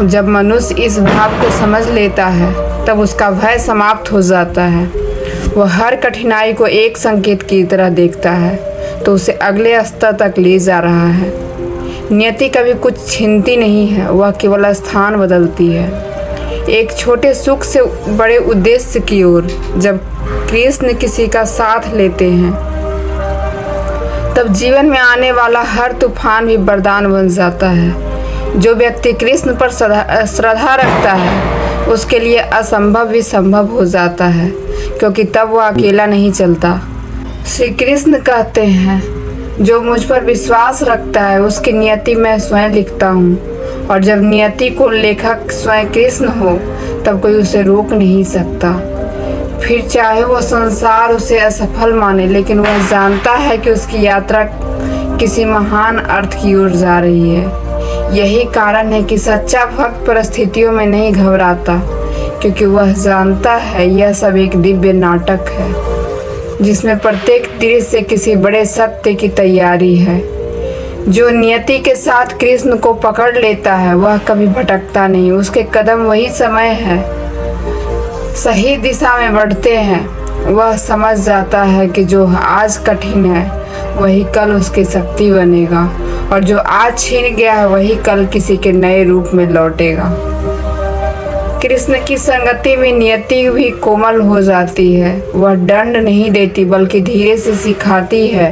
जब मनुष्य इस भाव को समझ लेता है तब उसका भय समाप्त हो जाता है। वह हर कठिनाई को एक संकेत की तरह देखता है तो उसे अगले स्तर तक ले जा रहा है। नियति कभी कुछ छीनती नहीं है, वह केवल स्थान बदलती है, एक छोटे सुख से बड़े उद्देश्य की ओर। जब कृष्ण किसी का साथ लेते हैं तब जीवन में आने वाला हर तूफान भी वरदान बन जाता है। जो व्यक्ति कृष्ण पर श्रद्धा रखता है उसके लिए असंभव भी संभव हो जाता है, क्योंकि तब वह अकेला नहीं चलता। श्री कृष्ण कहते हैं, जो मुझ पर विश्वास रखता है उसकी नियति मैं स्वयं लिखता हूँ, और जब नियति को लेखक स्वयं कृष्ण हो तब कोई उसे रोक नहीं सकता। फिर चाहे वो संसार उसे असफल माने, लेकिन वह जानता है कि उसकी यात्रा किसी महान अर्थ की ओर जा रही है। यही कारण है कि सच्चा भक्त परिस्थितियों में नहीं घबराता, क्योंकि वह जानता है यह सब एक दिव्य नाटक है जिसमें प्रत्येक दृश्य किसी बड़े सत्य की तैयारी है। जो नियति के साथ कृष्ण को पकड़ लेता है वह कभी भटकता नहीं, उसके कदम वही समय है सही दिशा में बढ़ते हैं। वह समझ जाता है कि जो आज कठिन है वही कल उसकी शक्ति बनेगा, और जो आज छीन गया है वही कल किसी के नए रूप में लौटेगा। कृष्ण की संगति में नियति भी कोमल हो जाती है। वह दंड नहीं देती बल्कि धीरे से सिखाती है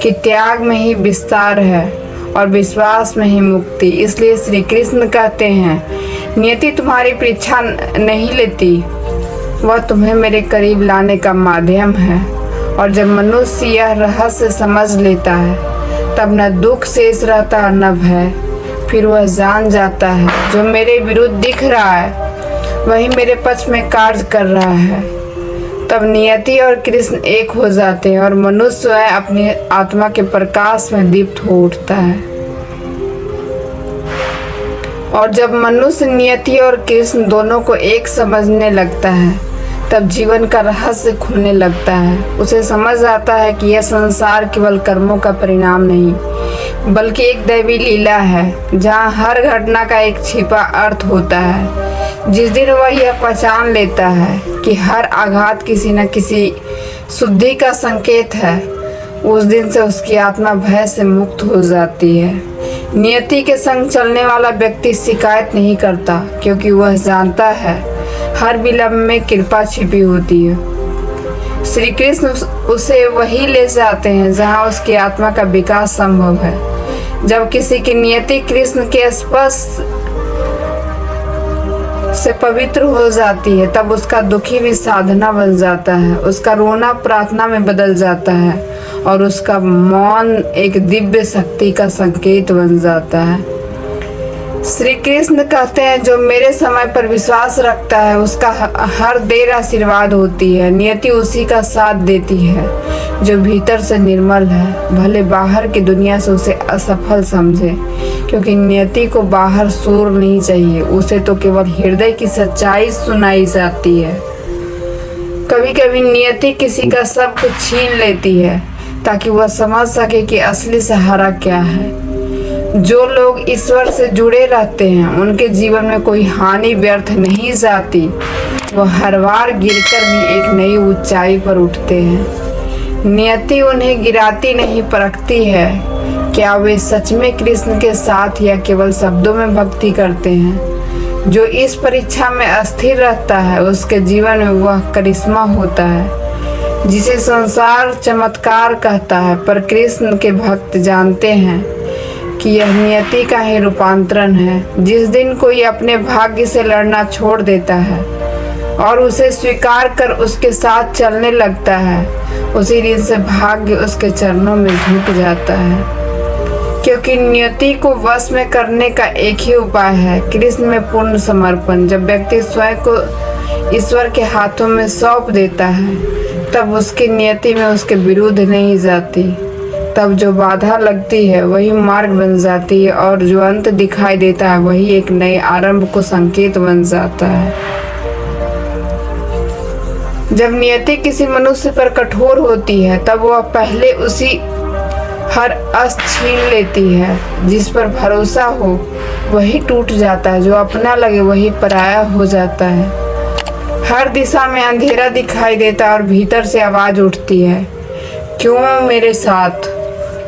कि त्याग में ही विस्तार है और विश्वास में ही मुक्ति। इसलिए श्री कृष्ण कहते हैं, नियति तुम्हारी परीक्षा नहीं लेती, वह तुम्हें मेरे करीब लाने का माध्यम है। और जब मनुष्य यह रहस्य समझ लेता है तब न दुख शेष रहता और न भय। फिर वह जान जाता है जो मेरे विरुद्ध दिख रहा है वही मेरे पक्ष में कार्य कर रहा है। तब नियति और कृष्ण एक हो जाते हैं और मनुष्य स्वयं अपनी आत्मा के प्रकाश में दीप्त हो उठता है। और जब मनुष्य नियति और कृष्ण दोनों को एक समझने लगता है तब जीवन का रहस्य खुलने लगता है। उसे समझ आता है कि यह संसार केवल कर्मों का परिणाम नहीं बल्कि एक दैवी लीला है, जहाँ हर घटना का एक छिपा अर्थ होता है। जिस दिन वह यह पहचान लेता है कि हर आघात किसी न किसी शुद्धि का संकेत है, उस दिन से उसकी आत्मा भय से मुक्त हो जाती है। नियति के संग चलने वाला व्यक्ति शिकायत नहीं करता, क्योंकि वह जानता है हर विलंब में कृपा छिपी होती है। श्री कृष्ण उसे वही ले जाते हैं जहाँ उसकी आत्मा का विकास संभव है। जब किसी की नियति कृष्ण के स्पर्श से पवित्र हो जाती है तब उसका दुखी भी साधना बन जाता है, उसका रोना प्रार्थना में बदल जाता है और उसका मौन एक दिव्य शक्ति का संकेत बन जाता है। श्री कृष्ण कहते हैं, जो मेरे समय पर विश्वास रखता है उसका हर देर आशीर्वाद होती है। नियति उसी का साथ देती है जो भीतर से निर्मल है, भले बाहर की दुनिया से उसे असफल समझे, क्योंकि नियति को बाहर शोर नहीं चाहिए, उसे तो केवल हृदय की सच्चाई सुनाई जाती है। कभी कभी नियति किसी का सब कुछ छीन लेती है ताकि वह समझ सके कि असली सहारा क्या है। जो लोग ईश्वर से जुड़े रहते हैं उनके जीवन में कोई हानि व्यर्थ नहीं जाती, वह हर बार गिरकर भी एक नई ऊंचाई पर उठते हैं। नियति उन्हें गिराती नहीं परखती है, क्या वे सच में कृष्ण के साथ या केवल शब्दों में भक्ति करते हैं? जो इस परीक्षा में अस्थिर रहता है उसके जीवन में वह करिश्मा होता है जिसे संसार चमत्कार कहता है, पर कृष्ण के भक्त जानते हैं कि यह नियति का ही रूपांतरण है। जिस दिन कोई अपने भाग्य से लड़ना छोड़ देता है और उसे स्वीकार कर उसके साथ चलने लगता है, उसी दिन से भाग्य उसके चरणों में झुक जाता है। क्योंकि नियति को वश में करने का एक ही उपाय है, कृष्ण में पूर्ण समर्पण। जब व्यक्ति स्वयं को ईश्वर के हाथों में सौंप देता है तब उसकी नियति में उसके विरुद्ध नहीं जाती। तब जो बाधा लगती है वही मार्ग बन जाती है और जो अंत दिखाई देता है वही एक नए आरंभ को संकेत बन जाता है। जब नियति किसी मनुष्य पर कठोर होती है तब वह पहले उसी हर आस छीन लेती है। जिस पर भरोसा हो वही टूट जाता है, जो अपना लगे वही पराया हो जाता है। हर दिशा में अंधेरा दिखाई देता है और भीतर से आवाज उठती है, क्यों मेरे साथ?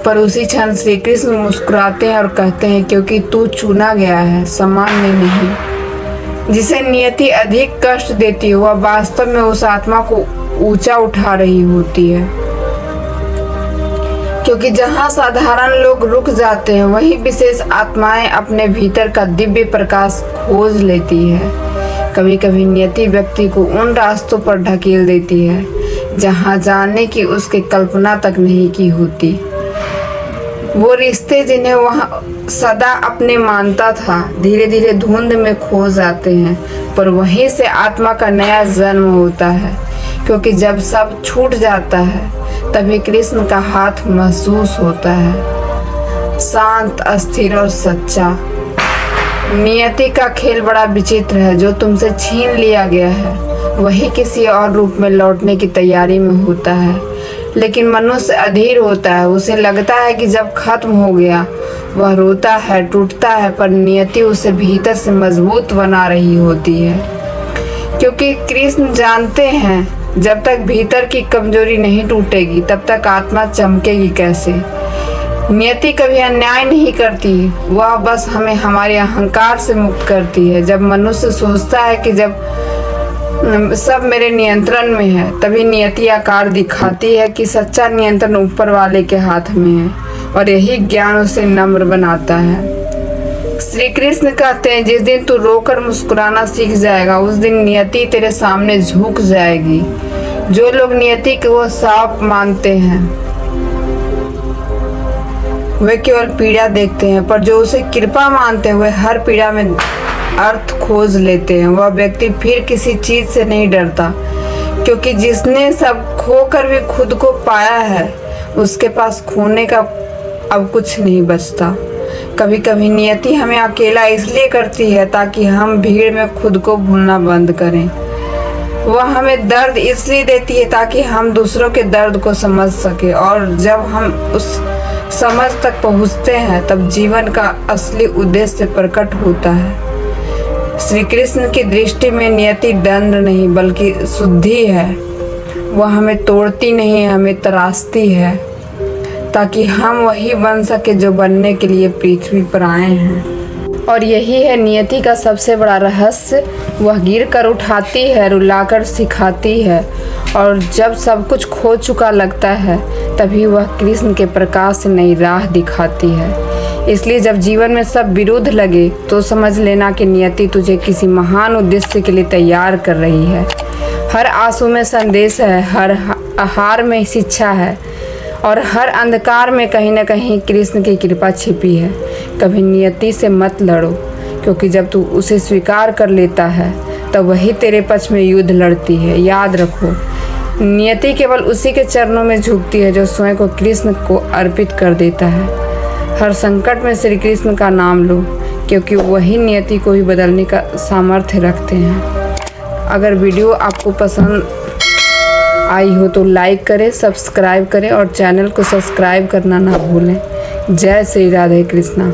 पर उसी क्षण श्री कृष्ण मुस्कुराते हैं और कहते हैं, क्योंकि तू चुना गया है, सामान्य नहीं। जिसे नियति अधिक कष्ट देती है वह वास्तव में उस आत्मा को ऊंचा उठा रही होती है। क्योंकि जहाँ साधारण लोग रुक जाते हैं वही विशेष आत्माएं अपने भीतर का दिव्य प्रकाश खोज लेती है। कभी कभी नियति व्यक्ति को उन रास्तों पर ढकेल देती है जहाँ जाने की उसकी कल्पना तक नहीं की होती। वो रिश्ते जिन्हें वह सदा अपने मानता था धीरे धीरे धुंध में खो जाते हैं, पर वहीं से आत्मा का नया जन्म होता है। क्योंकि जब सब छूट जाता है तभी कृष्ण का हाथ महसूस होता है, शांत, अस्थिर और सच्चा। नियति का खेल बड़ा विचित्र है। जो तुमसे छीन लिया गया है वही किसी और रूप में लौटने की तैयारी में होता है। लेकिन मनुष्य अधीर होता है, उसे लगता है कि जब खत्म हो गया वह रोता है, टूटता है, पर नियति उसे भीतर से मजबूत बना रही होती है। क्योंकि कृष्ण जानते हैं जब तक भीतर की कमजोरी नहीं टूटेगी तब तक आत्मा चमकेगी कैसे। नियति कभी अन्याय नहीं करती, वह बस हमें हमारे अहंकार से मुक्त करती है। जब मनुष्य सोचता है कि जब सब मेरे नियंत्रण में है तभी नियति आकार दिखाती है कि सच्चा नियंत्रण ऊपर वाले के हाथ में है, और यही ज्ञान उसे नम्र बनाता है। श्री कृष्ण कहते हैं, जिस दिन तू रोकर मुस्कुराना सीख जाएगा उस दिन नियति तेरे सामने झुक जाएगी। जो लोग नियति को साफ मानते हैं वे केवल पीड़ा देखते हैं, पर जो उसे कृपा मानते हैं वे हर पीड़ा में अर्थ खोज लेते हैं। वह व्यक्ति फिर किसी चीज से नहीं डरता, क्योंकि जिसने सब खोकर भी खुद को पाया है उसके पास खोने का अब कुछ नहीं बचता। कभी कभी नियति हमें अकेला इसलिए करती है ताकि हम भीड़ में खुद को भूलना बंद करें। वह हमें दर्द इसलिए देती है ताकि हम दूसरों के दर्द को समझ सके, और जब हम उस समझ तक पहुंचते हैं तब जीवन का असली उद्देश्य प्रकट होता है। श्री कृष्ण की दृष्टि में नियति दंड नहीं बल्कि शुद्धि है। वह हमें तोड़ती नहीं, हमें तराशती है ताकि हम वही बन सके जो बनने के लिए पृथ्वी पर आए हैं। और यही है नियति का सबसे बड़ा रहस्य। वह गिर कर उठाती है, रुलाकर सिखाती है, और जब सब कुछ खो चुका लगता है तभी वह कृष्ण के प्रकाश से नई राह दिखाती है। इसलिए जब जीवन में सब विरुद्ध लगे तो समझ लेना कि नियति तुझे किसी महान उद्देश्य के लिए तैयार कर रही है। हर आंसू में संदेश है, हर हार में शिक्षा है, और हर अंधकार में कहीं न कहीं कृष्ण की कृपा छिपी है। कभी नियति से मत लड़ो, क्योंकि जब तू उसे स्वीकार कर लेता है तब वही तेरे पक्ष में युद्ध लड़ती है। याद रखो, नियति केवल उसी के चरणों में झुकती है जो स्वयं को कृष्ण को अर्पित कर देता है। हर संकट में श्री कृष्ण का नाम लो, क्योंकि वही नियति को ही बदलने का सामर्थ्य रखते हैं। अगर वीडियो आपको पसंद आई हो तो लाइक करें, सब्सक्राइब करें और चैनल को सब्सक्राइब करना ना भूलें। जय श्री राधे कृष्णा।